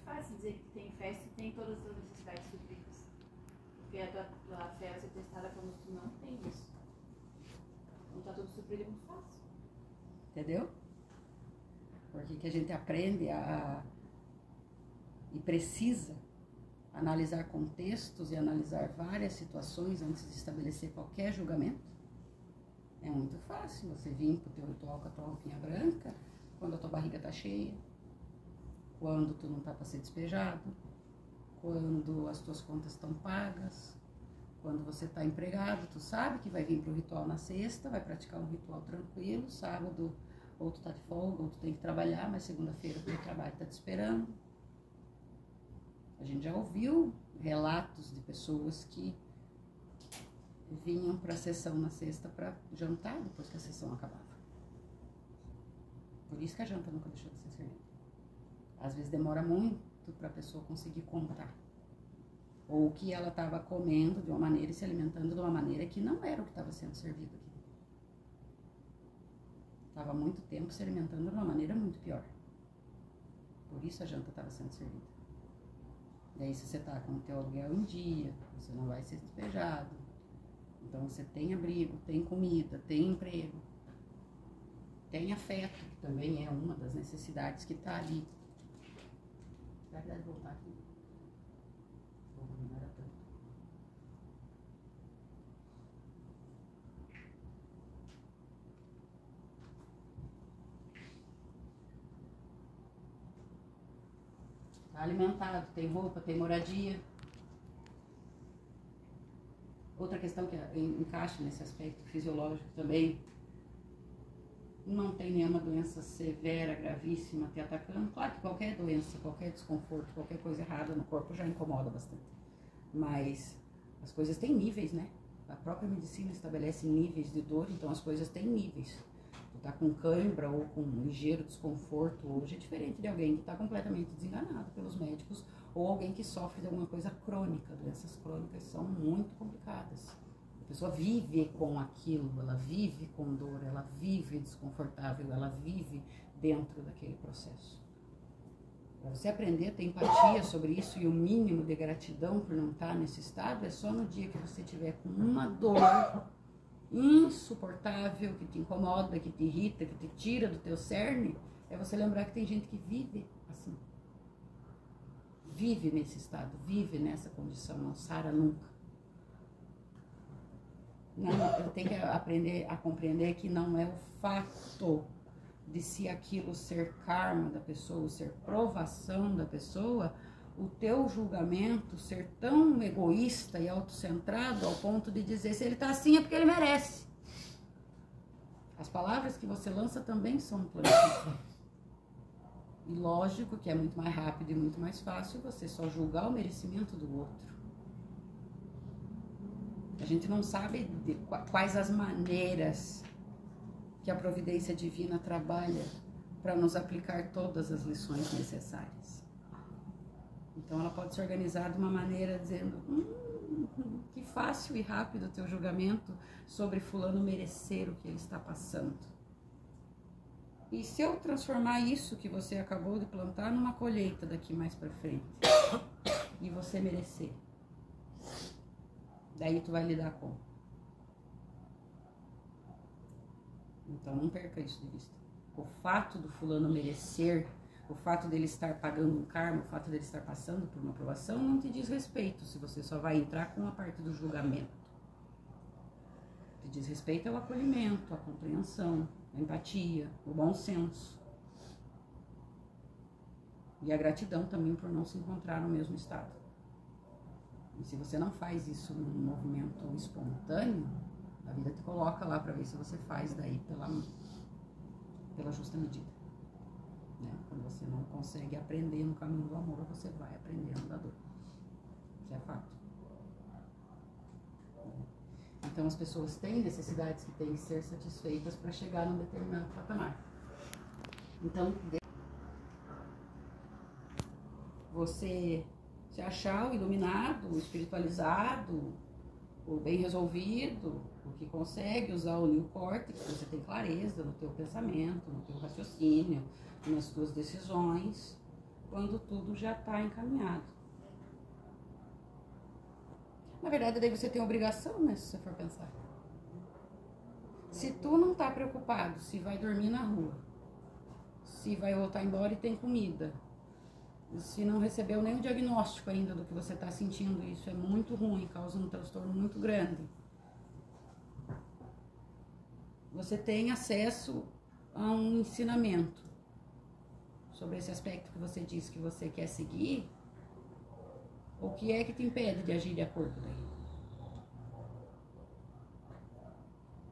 Fácil dizer que tem festa e tem todas as necessidades supridas. Porque a tua fé vai ser testada quando tu não tem isso. Não tá tudo suprido, é muito fácil. Entendeu? Porque que a gente aprende e precisa analisar contextos e analisar várias situações antes de estabelecer qualquer julgamento. É muito fácil você vir pro teu ritual com a tua roupinha branca, quando a tua barriga tá cheia, quando tu não tá para ser despejado, quando as tuas contas estão pagas, quando você tá empregado, tu sabe que vai vir pro ritual na sexta, vai praticar um ritual tranquilo, sábado ou tu tá de folga, ou tu tem que trabalhar, mas segunda-feira o teu trabalho tá te esperando. A gente já ouviu relatos de pessoas que vinham para a sessão na sexta para jantar depois que a sessão acabava. Por isso que a janta nunca deixou de ser servida. Às vezes demora muito para a pessoa conseguir contar. Ou que ela estava comendo de uma maneira e se alimentando de uma maneira que não era o que estava sendo servido aqui. Estava muito tempo se alimentando de uma maneira muito pior. Por isso a janta estava sendo servida. E aí se você está com o teu aluguel em dia, você não vai ser despejado. Então você tem abrigo, tem comida, tem emprego. Tem afeto, que também é uma das necessidades que está ali. Será que deve voltar aqui? Não era tanto. Está alimentado, tem roupa, tem moradia. Outra questão que encaixa nesse aspecto fisiológico também, não tem nenhuma doença severa, gravíssima te atacando. Claro que qualquer doença, qualquer desconforto, qualquer coisa errada no corpo já incomoda bastante. Mas as coisas têm níveis, né? A própria medicina estabelece níveis de dor, então as coisas têm níveis. Tu tá com cãibra ou com um ligeiro desconforto hoje é diferente de alguém que está completamente desenganado pelos médicos ou alguém que sofre de alguma coisa crônica. Doenças crônicas são muito complicadas. A pessoa vive com aquilo, ela vive com dor, ela vive desconfortável, ela vive dentro daquele processo. Para você aprender a ter empatia sobre isso e o mínimo de gratidão por não estar nesse estado, é só no dia que você tiver com uma dor insuportável, que te incomoda, que te irrita, que te tira do teu cerne, é você lembrar que tem gente que vive assim. Vive nesse estado, vive nessa condição, não sara nunca. Não, eu tenho que aprender a compreender que não é o fato de se aquilo ser karma da pessoa, ser provação da pessoa, o teu julgamento ser tão egoísta e autocentrado ao ponto de dizer se ele está assim é porque ele merece. As palavras que você lança também são planificadas. E lógico que é muito mais rápido e muito mais fácil você só julgar o merecimento do outro. A gente não sabe de quais as maneiras que a providência divina trabalha para nos aplicar todas as lições necessárias. Então ela pode se organizar de uma maneira dizendo que fácil e rápido o teu julgamento sobre fulano merecer o que ele está passando. E se eu transformar isso que você acabou de plantar numa colheita daqui mais para frente e você merecer, daí tu vai lidar com. Então não perca isso de vista. O fato do fulano merecer, o fato dele estar pagando um karma, o fato dele estar passando por uma provação não te diz respeito, se você só vai entrar com a parte do julgamento. O que diz respeito é o acolhimento, a compreensão, a empatia, o bom senso. E a gratidão também por não se encontrar no mesmo estado. E se você não faz isso num movimento espontâneo, a vida te coloca lá para ver se você faz daí pela justa medida. Né? Quando você não consegue aprender no caminho do amor, você vai aprender no da dor. Isso é fato. Então as pessoas têm necessidades que têm que ser satisfeitas para chegar num determinado patamar. Então, você se achar o iluminado, o espiritualizado, o bem resolvido, o que consegue usar o neocórtex, você tem clareza no teu pensamento, no teu raciocínio, nas tuas decisões, quando tudo já está encaminhado. Na verdade, daí você tem obrigação, né, se você for pensar. Se tu não tá preocupado se vai dormir na rua, se vai voltar embora e tem comida, se não recebeu nem o diagnóstico ainda do que você está sentindo, isso é muito ruim, causa um transtorno muito grande. Você tem acesso a um ensinamento sobre esse aspecto que você disse que você quer seguir. O que é que te impede de agir de acordo daí?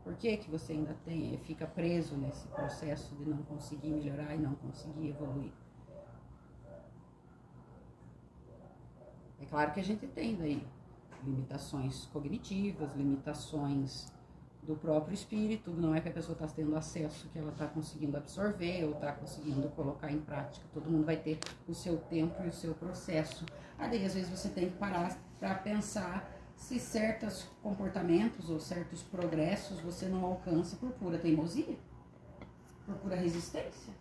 Por que que você ainda fica preso nesse processo de não conseguir melhorar e não conseguir evoluir? É claro que a gente tem daí limitações cognitivas, limitações do próprio espírito, não é que a pessoa está tendo acesso, que ela está conseguindo absorver ou está conseguindo colocar em prática. Todo mundo vai ter o seu tempo e o seu processo. Aí às vezes você tem que parar para pensar se certos comportamentos ou certos progressos você não alcança por pura teimosia, por pura resistência.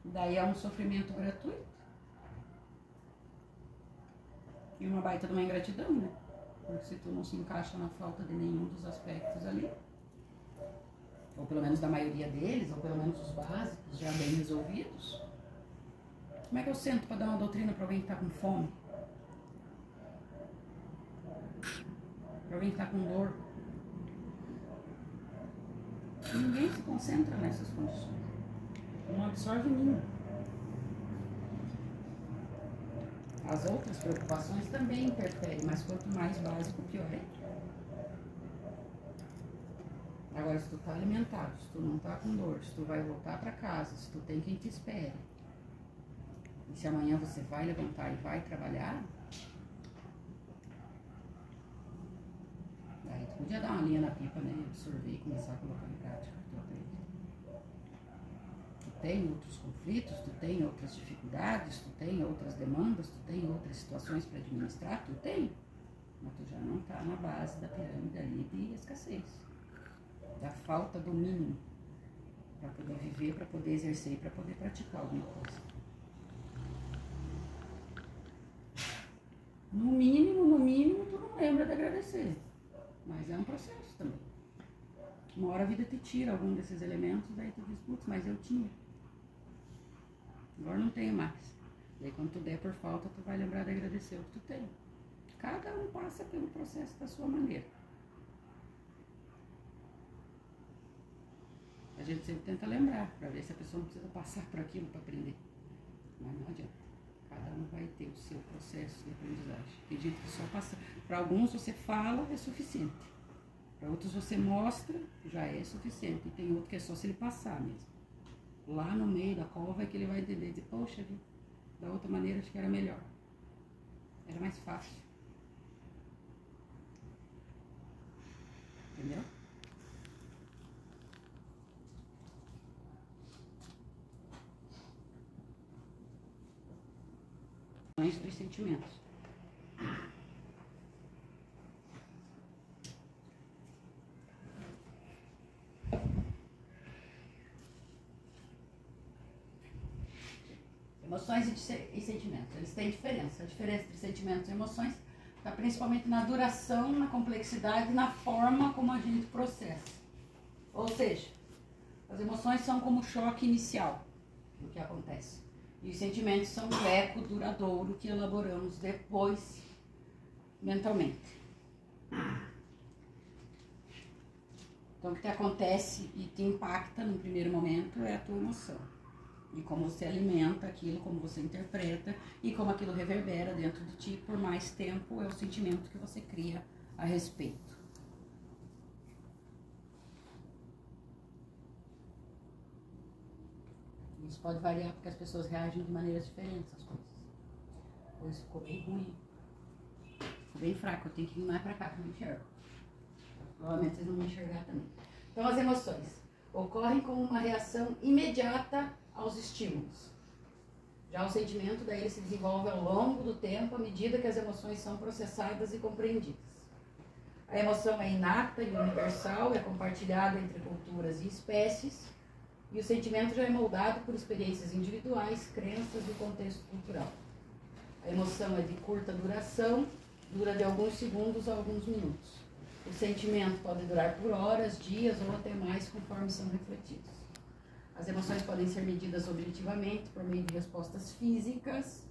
Daí é um sofrimento gratuito. E uma baita de uma ingratidão, né? Porque se tu não se encaixa na falta de nenhum dos aspectos ali, ou pelo menos da maioria deles, ou pelo menos os básicos já bem resolvidos, como é que eu sento para dar uma doutrina para alguém que está com fome? Para alguém que está com dor? E ninguém se concentra nessas condições. Não absorve nenhum. As outras preocupações também interferem, mas quanto mais básico, pior é. Agora, se tu tá alimentado, se tu não tá com dor, se tu vai voltar para casa, se tu tem quem te espere, E se amanhã você vai levantar e vai trabalhar, daí tu podia dar uma linha na pipa, né? Absorver e começar a colocar em prática o teu aprendizado. Tu tem outros conflitos, tu tem outras dificuldades, tu tem outras demandas, tu tem outras situações para administrar, tu tem. Mas tu já não tá na base da pirâmide ali de escassez. Da falta do mínimo para poder viver, para poder exercer e para poder praticar alguma coisa. No mínimo, tu não lembra de agradecer. Mas é um processo também. Uma hora a vida te tira algum desses elementos, daí tu diz, putz, mas eu tinha. Agora não tenho mais. Daí quando tu der por falta, tu vai lembrar de agradecer o que tu tem. Cada um passa pelo processo da sua maneira. A gente sempre tenta lembrar, para ver se a pessoa não precisa passar por aquilo para aprender. Mas não adianta. Cada um vai ter o seu processo de aprendizagem. Tem gente que só passa. Para alguns você fala, é suficiente. Para outros você mostra, já é suficiente. E tem outro que é só se ele passar mesmo. Lá no meio da cova é que ele vai entender. Dizer, poxa, da outra maneira acho que era melhor. Era mais fácil. Entendeu? Dos sentimentos. Emoções e sentimentos, eles têm diferença. A diferença entre sentimentos e emoções está principalmente na duração, na complexidade e na forma como a gente processa. Ou seja, as emoções são como o choque inicial do que acontece. E os sentimentos são o eco duradouro que elaboramos depois, mentalmente. Então, o que te acontece e te impacta no primeiro momento é a tua emoção. E como você alimenta aquilo, como você interpreta e como aquilo reverbera dentro de ti por mais tempo é o sentimento que você cria a respeito. Isso pode variar porque as pessoas reagem de maneiras diferentes às coisas. Hoje ficou bem ruim. Ficou bem fraco, eu tenho que ir mais pra cá que eu não enxergo. Provavelmente vocês não vão enxergar também. Então as emoções ocorrem como uma reação imediata aos estímulos. Já o sentimento daí ele se desenvolve ao longo do tempo à medida que as emoções são processadas e compreendidas. A emoção é inata e universal, é compartilhada entre culturas e espécies. E o sentimento já é moldado por experiências individuais, crenças e contexto cultural. A emoção é de curta duração, dura de alguns segundos a alguns minutos. O sentimento pode durar por horas, dias ou até mais, conforme são refletidos. As emoções podem ser medidas objetivamente por meio de respostas físicas,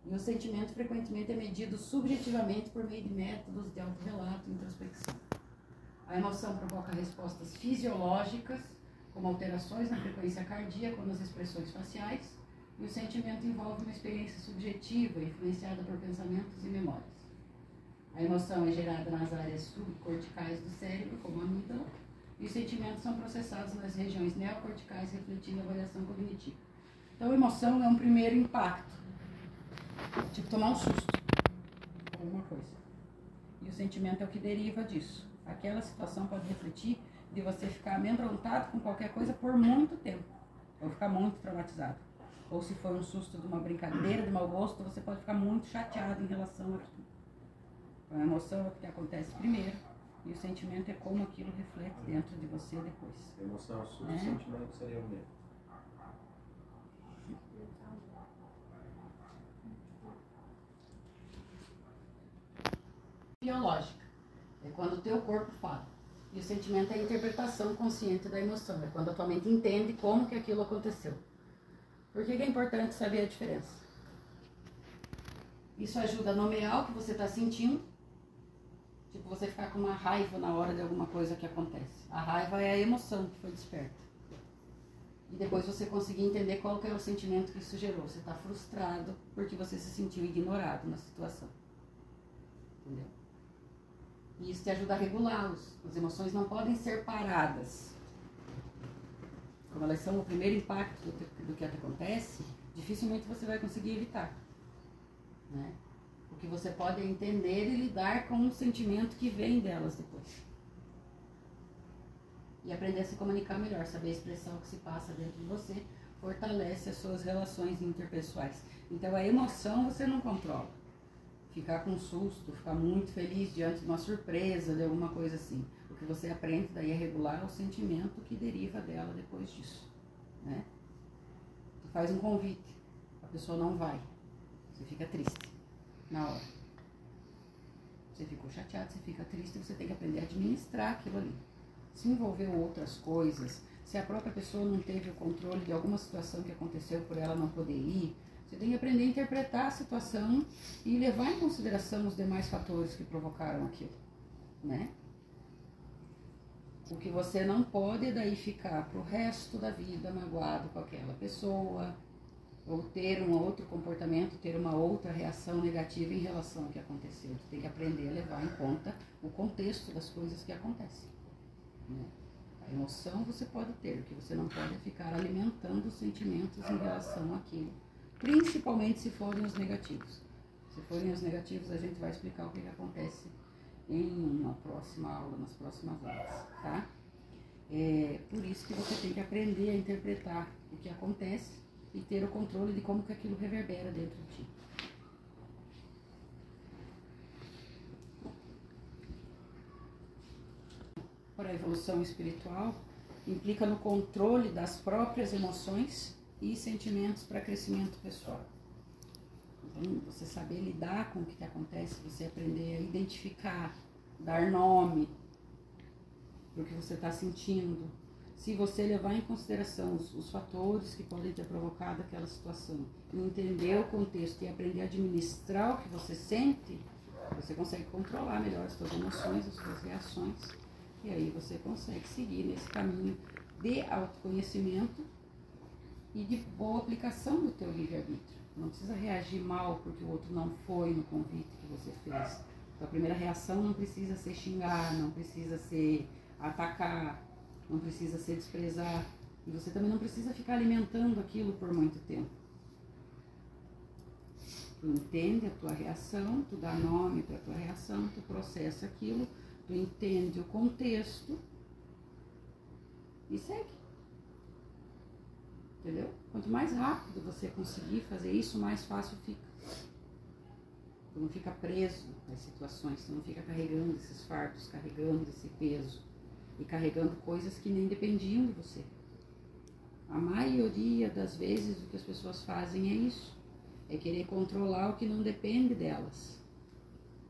e o sentimento frequentemente é medido subjetivamente por meio de métodos de autorrelato e introspecção. A emoção provoca respostas fisiológicas, como alterações na frequência cardíaca ou nas expressões faciais, e o sentimento envolve uma experiência subjetiva, influenciada por pensamentos e memórias. A emoção é gerada nas áreas subcorticais do cérebro, como a amígdala, e os sentimentos são processados nas regiões neocorticais, refletindo a variação cognitiva. Então, a emoção é um primeiro impacto, tipo tomar um susto com alguma coisa. E o sentimento é o que deriva disso. Aquela situação pode refletir de você ficar amedrontado com qualquer coisa por muito tempo, ou ficar muito traumatizado. Ou se for um susto de uma brincadeira, de mau gosto, você pode ficar muito chateado em relação àquilo. Então, a emoção é o que acontece primeiro, e o sentimento é como aquilo reflete dentro de você depois. A emoção, o sentimento seria o medo. Biológica é quando o teu corpo fala. E o sentimento é a interpretação consciente da emoção, é quando a tua mente entende como que aquilo aconteceu. Por que é importante saber a diferença? Isso ajuda a nomear o que você está sentindo. Tipo, você ficar com uma raiva na hora de alguma coisa que acontece. A raiva é a emoção que foi desperta. E depois você conseguir entender qual que é o sentimento que isso gerou. Você está frustrado porque você se sentiu ignorado na situação. Entendeu? E isso te ajuda a regulá-los. As emoções não podem ser paradas. Como elas são o primeiro impacto do que acontece, dificilmente você vai conseguir evitar, né? O que você pode é entender e lidar com o sentimento que vem delas depois. E aprender a se comunicar melhor, saber expressar o que se passa dentro de você, fortalece as suas relações interpessoais. Então a emoção você não controla. Ficar com susto, ficar muito feliz diante de uma surpresa, de alguma coisa assim. O que você aprende daí é regular o sentimento que deriva dela depois disso, né? Tu faz um convite, a pessoa não vai, você fica triste na hora. Você ficou chateado, você fica triste, você tem que aprender a administrar aquilo ali. Se envolveu outras coisas, se a própria pessoa não teve o controle de alguma situação que aconteceu por ela não poder ir, você tem que aprender a interpretar a situação e levar em consideração os demais fatores que provocaram aquilo, né? O que você não pode é daí ficar pro resto da vida magoado com aquela pessoa, ou ter um outro comportamento, ter uma outra reação negativa em relação ao que aconteceu. Você tem que aprender a levar em conta o contexto das coisas que acontecem, né? A emoção você pode ter, o que você não pode é ficar alimentando os sentimentos em relação àquilo, principalmente se forem os negativos. Se forem os negativos, a gente vai explicar o que acontece em uma próxima aula, nas próximas aulas, tá? É por isso que você tem que aprender a interpretar o que acontece e ter o controle de como que aquilo reverbera dentro de ti. Para a evolução espiritual, implica no controle das próprias emoções e sentimentos para crescimento pessoal. Então, você saber lidar com o que acontece, você aprender a identificar, dar nome para o que você está sentindo. Se você levar em consideração os fatores que podem ter provocado aquela situação, e entender o contexto e aprender a administrar o que você sente, você consegue controlar melhor as suas emoções, as suas reações, e aí você consegue seguir nesse caminho de autoconhecimento e de boa aplicação do teu livre-arbítrio. Não precisa reagir mal porque o outro não foi no convite que você fez. Então, a primeira reação não precisa ser xingar, não precisa ser atacar, não precisa ser desprezar. E você também não precisa ficar alimentando aquilo por muito tempo. Tu entende a tua reação, tu dá nome para a tua reação, tu processa aquilo, tu entende o contexto e segue. Entendeu? Quanto mais rápido você conseguir fazer isso, mais fácil fica. Tu não fica preso nas situações, tu não fica carregando esses fardos, carregando esse peso e carregando coisas que nem dependiam de você. A maioria das vezes o que as pessoas fazem é isso. É querer controlar o que não depende delas.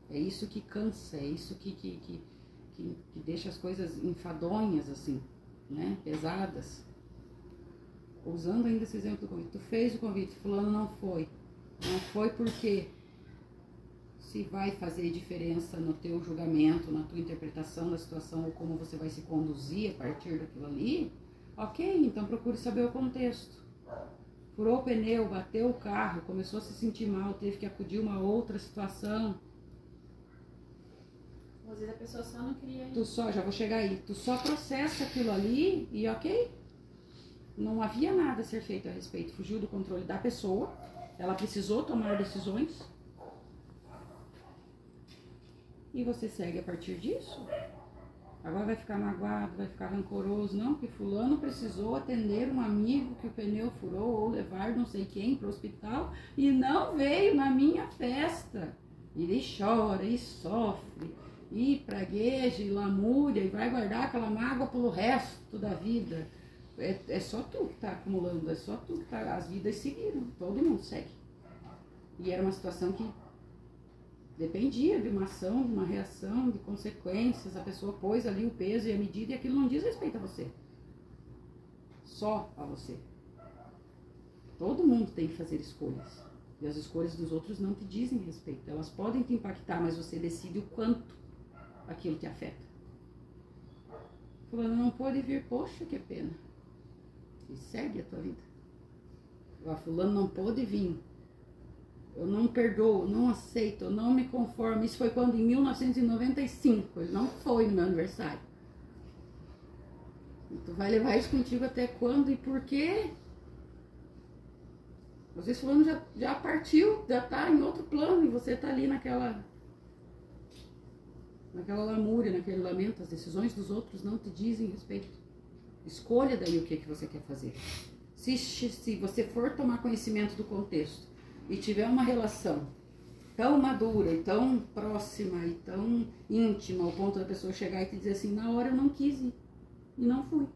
É isso que cansa, é isso que deixa as coisas enfadonhas, assim, né? Pesadas. Usando ainda esse exemplo do convite. Tu fez o convite, fulano não foi. Não foi porque se vai fazer diferença no teu julgamento, na tua interpretação da situação ou como você vai se conduzir a partir daquilo ali, ok, então procure saber o contexto. Furou o pneu, bateu o carro, começou a se sentir mal, teve que acudir a uma outra situação. Às vezes a pessoa só não queria ir. Já vou chegar aí, tu só processa aquilo ali e ok, não havia nada a ser feito a respeito, fugiu do controle da pessoa, ela precisou tomar decisões e você segue a partir disso. Agora vai ficar magoado, vai ficar rancoroso, não, porque fulano precisou atender um amigo que o pneu furou ou levar não sei quem para o hospital e não veio na minha festa. E ele chora e sofre e pragueja e lamúria e vai guardar aquela mágoa pelo resto da vida. É só tu que está acumulando, é só tu que está. As vidas seguiram, todo mundo segue. E era uma situação que dependia de uma ação, de uma reação, de consequências. A pessoa pôs ali o peso e a medida e aquilo não diz respeito a você. Só a você. Todo mundo tem que fazer escolhas. E as escolhas dos outros não te dizem respeito. Elas podem te impactar, mas você decide o quanto aquilo te afeta. Fulano não pôde vir, poxa, que pena. E segue a tua vida. O fulano não pôde vir. Eu não perdoo, não aceito, eu não me conformo. Isso foi quando? Em 1995. Ele não foi no meu aniversário. E tu vai levar isso contigo até quando e por quê? Às vezes fulano já partiu, já tá em outro plano e você tá ali naquela lamúria, naquele lamento. As decisões dos outros não te dizem respeito. Escolha daí o que você quer fazer. Se você for tomar conhecimento do contexto e tiver uma relação tão madura e tão próxima e tão íntima, ao ponto da pessoa chegar e te dizer assim, na hora eu não quis ir e não fui.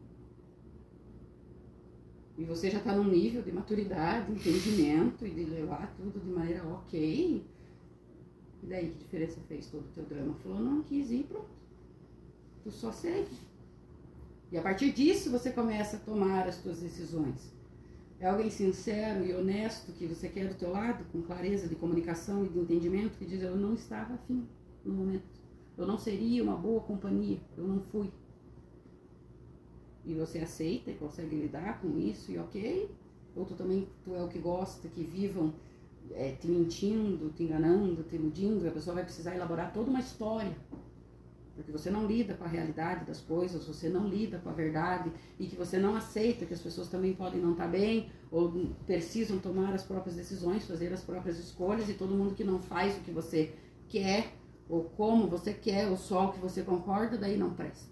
E você já está num nível de maturidade, entendimento e de levar tudo de maneira ok. E daí que diferença fez todo o teu drama? Falou, não quis ir, pronto. Tu só segue. E a partir disso você começa a tomar as tuas decisões. É alguém sincero e honesto que você quer do teu lado, com clareza de comunicação e de entendimento, que diz, eu não estava afim no momento. Eu não seria uma boa companhia, eu não fui. E você aceita e consegue lidar com isso e ok? Ou tu é o que gosta, que vivam te mentindo, te enganando, te iludindo, e a pessoa vai precisar elaborar toda uma história. Porque você não lida com a realidade das coisas, você não lida com a verdade e que você não aceita que as pessoas também podem não estar bem ou precisam tomar as próprias decisões, fazer as próprias escolhas e todo mundo que não faz o que você quer ou como você quer ou só o que você concorda, daí não presta.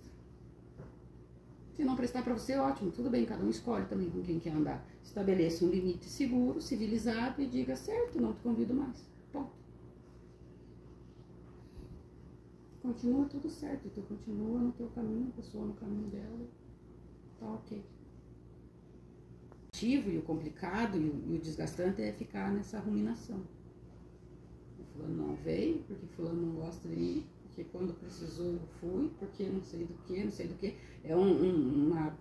Se não prestar para você, ótimo, tudo bem, cada um escolhe também com quem quer andar. Estabeleça um limite seguro, civilizado e diga certo, não te convido mais. Ponto. Continua tudo certo, tu continua no teu caminho, a pessoa no caminho dela, tá ok. O complicado e o desgastante é ficar nessa ruminação. O fulano não veio, porque fulano não gosta de mim, porque quando precisou eu fui, porque não sei do que. É uma...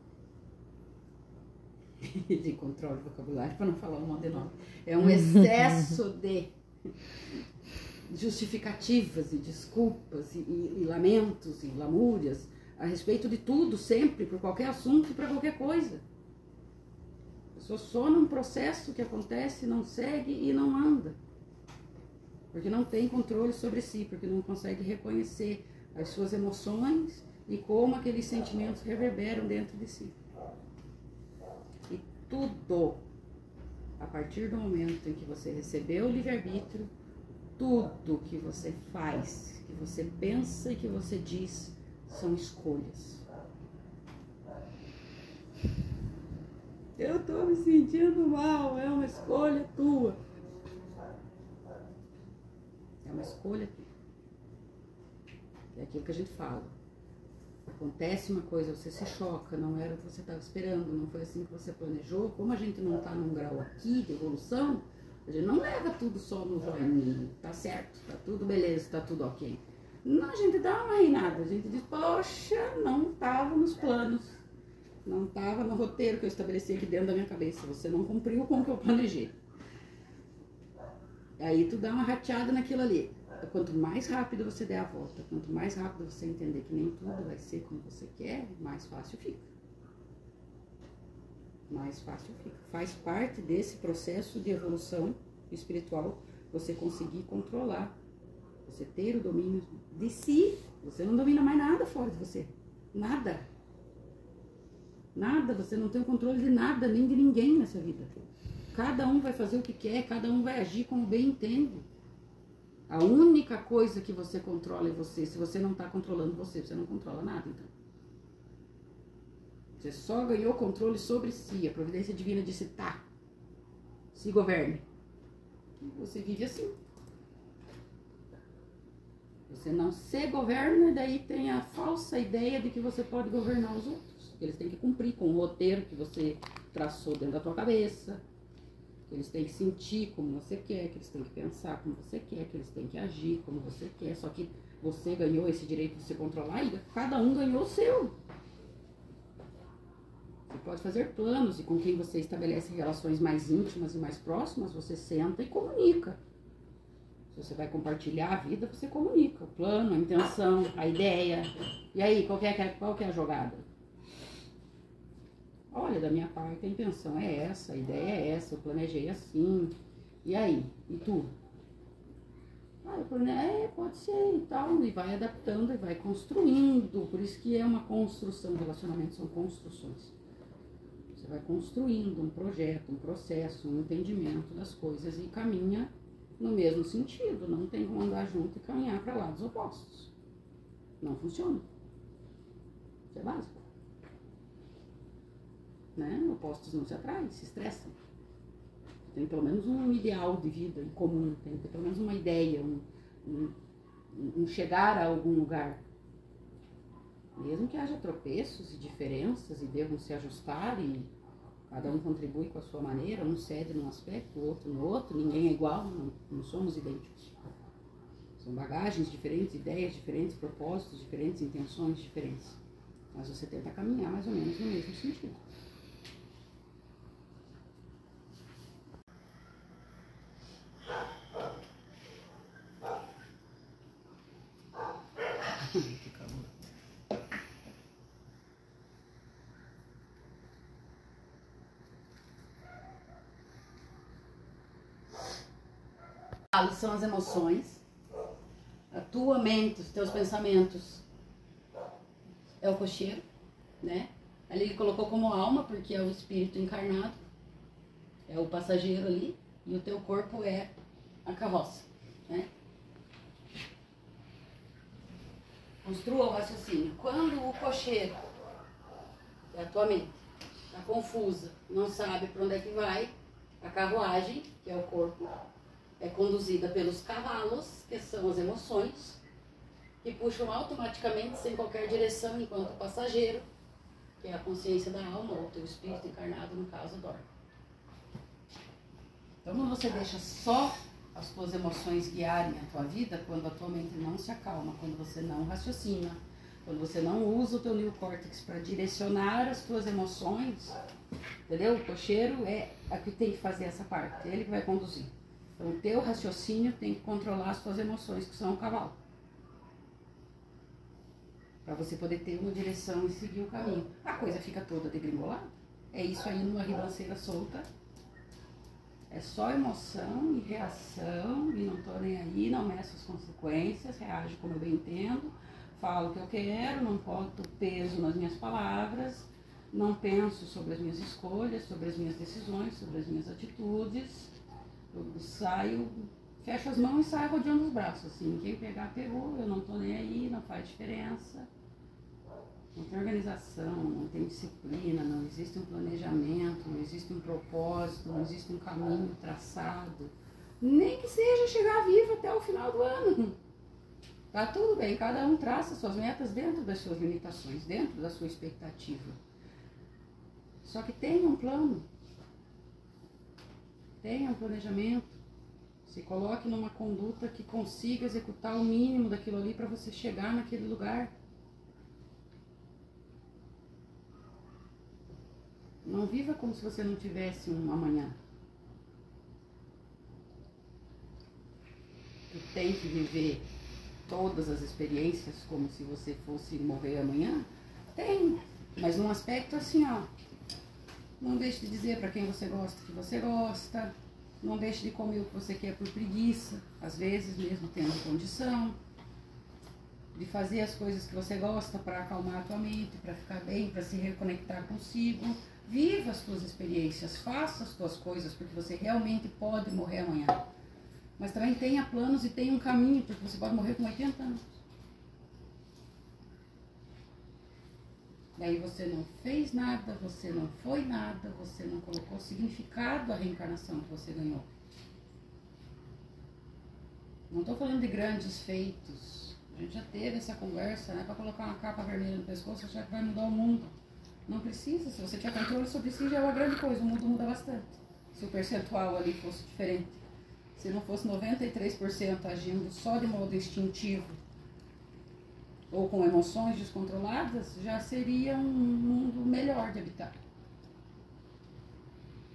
de controle vocabulário, para não falar um monte de nome. É um excesso de justificativas e desculpas e lamentos e lamúrias a respeito de tudo, sempre, por qualquer assunto e para qualquer coisa. A pessoa só num processo que acontece, não segue e não anda. Porque não tem controle sobre si, porque não consegue reconhecer as suas emoções e como aqueles sentimentos reverberam dentro de si. E tudo, a partir do momento em que você recebeu o livre-arbítrio, tudo que você faz, que você pensa e que você diz, são escolhas. Eu tô me sentindo mal, é uma escolha tua. É uma escolha tua. É aquilo que a gente fala. Acontece uma coisa, você se choca, não era o que você estava esperando, não foi assim que você planejou. Como a gente não está num grau aqui de evolução, a gente não leva tudo só no joinha, tá certo, tá tudo beleza, tá tudo ok. Não, a gente dá uma reinada, a gente diz, poxa, não estava nos planos, não estava no roteiro que eu estabeleci aqui dentro da minha cabeça, você não cumpriu com o que eu planejei. Aí tu dá uma rateada naquilo ali. Quanto mais rápido você der a volta, quanto mais rápido você entender que nem tudo vai ser como você quer, mais fácil fica. Mais fácil fica. Faz parte desse processo de evolução espiritual você conseguir controlar, você ter o domínio de si. Você não domina mais nada fora de você. Nada. Nada, você não tem o controle de nada, nem de ninguém nessa vida. Cada um vai fazer o que quer, cada um vai agir como bem entende. A única coisa que você controla é você. Se você não está controlando você não controla nada, então. Você só ganhou controle sobre si. A providência divina disse, tá, se governe. Você vive assim. Você não se governa, e daí tem a falsa ideia de que você pode governar os outros. Eles têm que cumprir com o roteiro que você traçou dentro da tua cabeça. Que eles têm que sentir como você quer, que eles têm que pensar como você quer, que eles têm que agir como você quer. Só que você ganhou esse direito de se controlar e cada um ganhou o seu. Você pode fazer planos e com quem você estabelece relações mais íntimas e mais próximas, você senta e comunica. Se você vai compartilhar a vida, você comunica. O plano, a intenção, a ideia. E aí, qual que é a jogada? Olha, da minha parte a intenção é essa, a ideia é essa, eu planejei assim. E aí? E tu? Ah, eu planejei, pode ser e tal. E vai adaptando e vai construindo. Por isso que é uma construção. Relacionamentos são construções. Você vai construindo um projeto, um processo, um entendimento das coisas e caminha no mesmo sentido. Não tem como andar junto e caminhar para lados opostos. Não funciona. Isso é básico. Né? Opostos não se atraem, se estressam. Tem pelo menos um ideal de vida em comum, tem pelo menos uma ideia, um chegar a algum lugar. Mesmo que haja tropeços e diferenças e devam se ajustar e cada um contribui com a sua maneira, um cede num aspecto, o outro no outro, ninguém é igual, não somos idênticos. São bagagens diferentes, ideias diferentes, propósitos diferentes, intenções diferentes. Mas você tenta caminhar mais ou menos no mesmo sentido. Que calor. São as emoções. A tua mente, os teus pensamentos é o cocheiro, né? Ali ele colocou como alma, porque é o espírito encarnado, é o passageiro ali, e o teu corpo é a carroça, né? Construa o raciocínio. Quando o cocheiro, que é a tua mente, está confusa, não sabe para onde é que vai, a carruagem, que é o corpo, é conduzida pelos cavalos, que são as emoções, que puxam automaticamente, sem qualquer direção, enquanto o passageiro, que é a consciência da alma, ou o teu espírito encarnado, no caso, dorme. Então, quando você deixa só as tuas emoções guiarem a tua vida, quando a tua mente não se acalma, quando você não raciocina, quando você não usa o teu neocórtex para direcionar as tuas emoções, entendeu? O cocheiro é a que tem que fazer essa parte, é ele que vai conduzir. Então, o teu raciocínio tem que controlar as tuas emoções, que são o cavalo. Para você poder ter uma direção e seguir o caminho. A coisa fica toda degringolada. É isso aí numa ribanceira solta. É só emoção e reação, e não tô nem aí, não meço as consequências, reajo como eu bem entendo, falo o que eu quero, não boto peso nas minhas palavras, não penso sobre as minhas escolhas, sobre as minhas decisões, sobre as minhas atitudes. Eu saio, fecho as mãos e saio rodeando os braços, assim, quem pegar, pegou, eu não tô nem aí, não faz diferença. Não tem organização, não tem disciplina, não existe um planejamento, não existe um propósito, não existe um caminho traçado. Nem que seja chegar vivo até o final do ano. Tá tudo bem, cada um traça suas metas dentro das suas limitações, dentro da sua expectativa. Só que tenha um plano, tenha um planejamento, se coloque numa conduta que consiga executar o mínimo daquilo ali para você chegar naquele lugar. Não viva como se você não tivesse um amanhã. Tu tem que viver todas as experiências como se você fosse morrer amanhã? Tem, mas num aspecto assim, ó. Não deixe de dizer para quem você gosta que você gosta. Não deixe de comer o que você quer por preguiça, às vezes mesmo tendo condição. De fazer as coisas que você gosta para acalmar a tua mente, para ficar bem, para se reconectar consigo. Viva as tuas experiências, faça as tuas coisas, porque você realmente pode morrer amanhã. Mas também tenha planos e tenha um caminho, porque você pode morrer com 80 anos. Daí você não fez nada, você não foi nada, você não colocou significado à reencarnação que você ganhou. Não estou falando de grandes feitos. A gente já teve essa conversa, né? Para colocar uma capa vermelha no pescoço, achar que vai mudar o mundo. Não precisa, se você tiver controle sobre si já é uma grande coisa, o mundo muda bastante. Se o percentual ali fosse diferente. Se não fosse 93% agindo só de modo instintivo ou com emoções descontroladas, já seria um mundo melhor de habitar.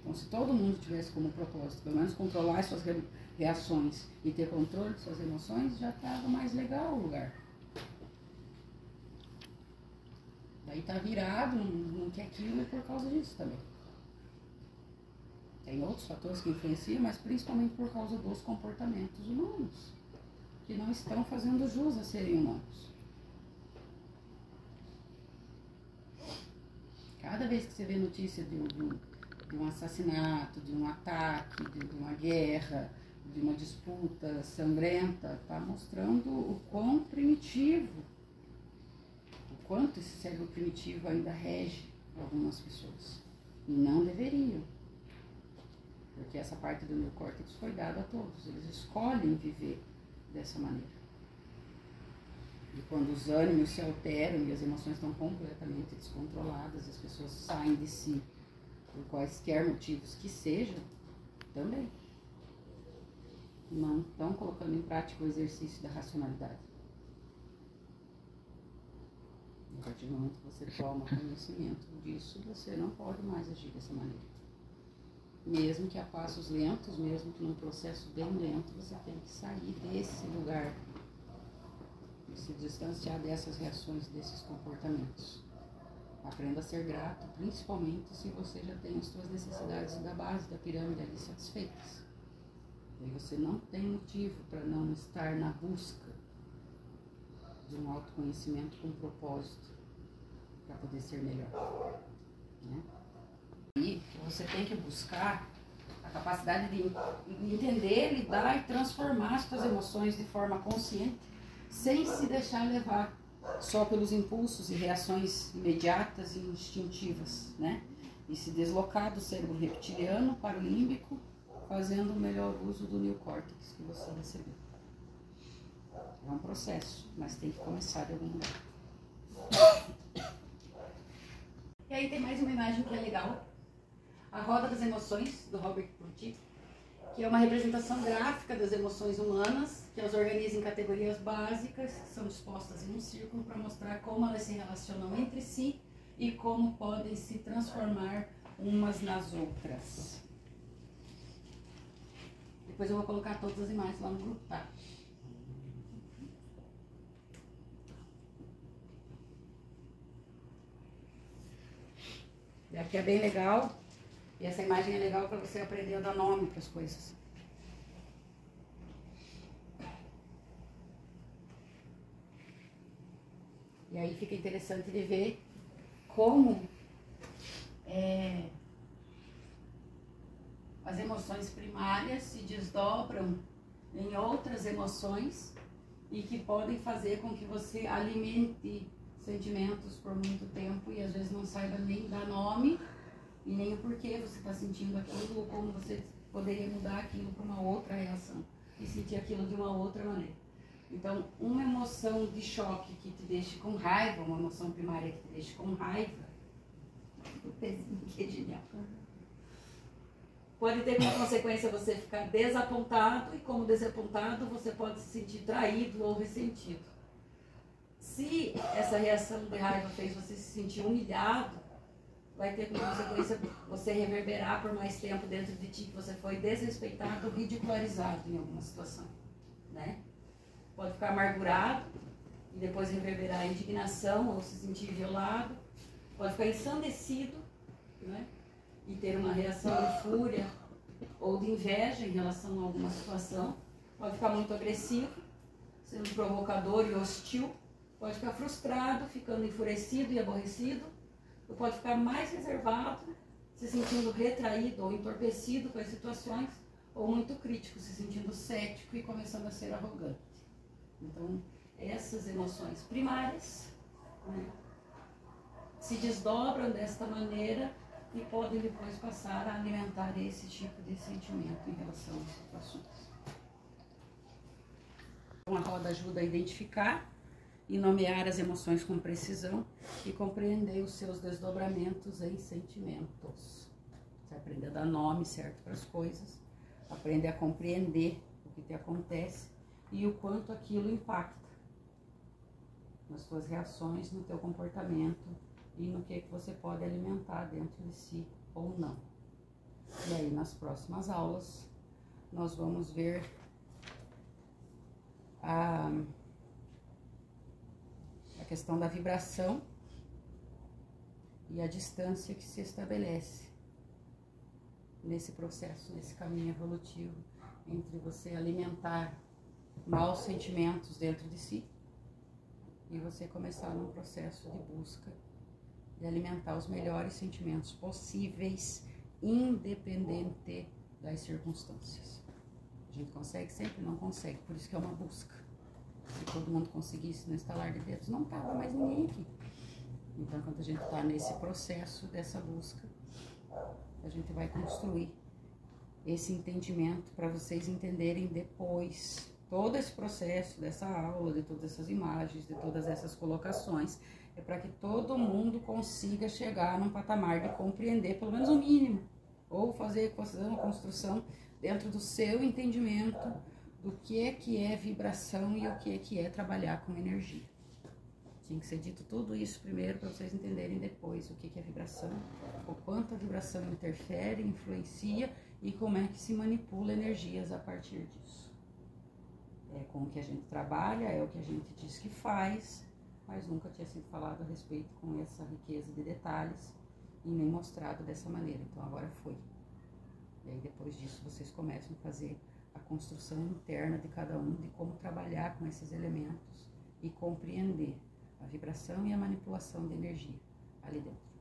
Então, se todo mundo tivesse como propósito, pelo menos controlar as suas reações e ter controle de suas emoções, já estava mais legal o lugar. Daí tá virado, não quer aquilo por causa disso também. Tem outros fatores que influenciam, mas principalmente por causa dos comportamentos humanos, que não estão fazendo jus a serem humanos. Cada vez que você vê notícia de um assassinato, de um ataque, de uma guerra, de uma disputa sangrenta, está mostrando o quão primitivo, o quanto esse cérebro primitivo ainda rege algumas pessoas. E não deveriam. Porque essa parte do neocórtex foi dada a todos. Eles escolhem viver dessa maneira. E quando os ânimos se alteram e as emoções estão completamente descontroladas, as pessoas saem de si por quaisquer motivos que sejam, também não estão colocando em prática o exercício da racionalidade. A partir do momento que você toma conhecimento disso, você não pode mais agir dessa maneira. Mesmo que a passos lentos, mesmo que num processo bem lento, você tem que sair desse lugar e se distanciar dessas reações, desses comportamentos. Aprenda a ser grato, principalmente se você já tem as suas necessidades da base da pirâmide ali satisfeitas. E você não tem motivo para não estar na busca de um autoconhecimento com propósito para poder ser melhor, né? E você tem que buscar a capacidade de entender, lidar e transformar as suas emoções de forma consciente, sem se deixar levar só pelos impulsos e reações imediatas e instintivas, né? E se deslocar do cérebro reptiliano para o límbico, fazendo o melhor uso do neocórtex que você recebeu. É um processo, mas tem que começar de algum lugar. E aí tem mais uma imagem que é legal. A Roda das Emoções, do Robert Curti, que é uma representação gráfica das emoções humanas, que as organiza em categorias básicas, que são dispostas em um círculo para mostrar como elas se relacionam entre si e como podem se transformar umas nas outras. Depois eu vou colocar todas as imagens lá no grupo, tá? E aqui é bem legal. E essa imagem é legal para você aprender a dar nome para as coisas. E aí fica interessante de ver como as emoções primárias se desdobram em outras emoções e que podem fazer com que você alimente sentimentos por muito tempo e às vezes não saiba nem dar nome e nem o porquê você está sentindo aquilo ou como você poderia mudar aquilo para uma outra reação e sentir aquilo de uma outra maneira. Então, uma emoção de choque que te deixe com raiva, uma emoção primária que te deixe com raiva, que é genial. Pode ter como consequência você ficar desapontado e como desapontado você pode se sentir traído ou ressentido. Se essa reação de raiva fez você se sentir humilhado, vai ter como consequência você reverberar por mais tempo dentro de ti que você foi desrespeitado ou ridicularizado em alguma situação, né? Pode ficar amargurado e depois reverberar a indignação ou se sentir violado. Pode ficar ensandecido, né? E ter uma reação de fúria ou de inveja em relação a alguma situação. Pode ficar muito agressivo, sendo provocador e hostil. Pode ficar frustrado, ficando enfurecido e aborrecido. Ou pode ficar mais reservado, se sentindo retraído ou entorpecido com as situações. Ou muito crítico, se sentindo cético e começando a ser arrogante. Então, essas emoções primárias, né, se desdobram desta maneira e podem depois passar a alimentar esse tipo de sentimento em relação às situações. Então, a roda ajuda a identificar e nomear as emoções com precisão e compreender os seus desdobramentos em sentimentos. Você aprende a dar nome certo para as coisas, aprende a compreender o que te acontece e o quanto aquilo impacta nas suas reações, no teu comportamento e no que você pode alimentar dentro de si ou não. E aí nas próximas aulas nós vamos ver a questão da vibração e a distância que se estabelece nesse processo, nesse caminho evolutivo entre você alimentar maus sentimentos dentro de si e você começar num processo de busca e alimentar os melhores sentimentos possíveis, independente das circunstâncias. A gente consegue sempre? Não consegue, por isso que é uma busca. Se todo mundo conseguisse no estalar de dedos, não tava mais ninguém aqui. Então, quando a gente está nesse processo dessa busca, a gente vai construir esse entendimento para vocês entenderem depois todo esse processo dessa aula, de todas essas imagens, de todas essas colocações, é para que todo mundo consiga chegar num patamar de compreender pelo menos o mínimo, ou fazer uma construção dentro do seu entendimento do que é vibração e o que é trabalhar com energia. Tinha que ser dito tudo isso primeiro para vocês entenderem depois o que é vibração, o quanto a vibração interfere, influencia e como é que se manipula energias a partir disso. É com o que a gente trabalha, é o que a gente diz que faz, mas nunca tinha sido falado a respeito com essa riqueza de detalhes e nem mostrado dessa maneira. Então agora foi. E aí depois disso vocês começam a fazer a construção interna de cada um, de como trabalhar com esses elementos e compreender a vibração e a manipulação de energia ali dentro.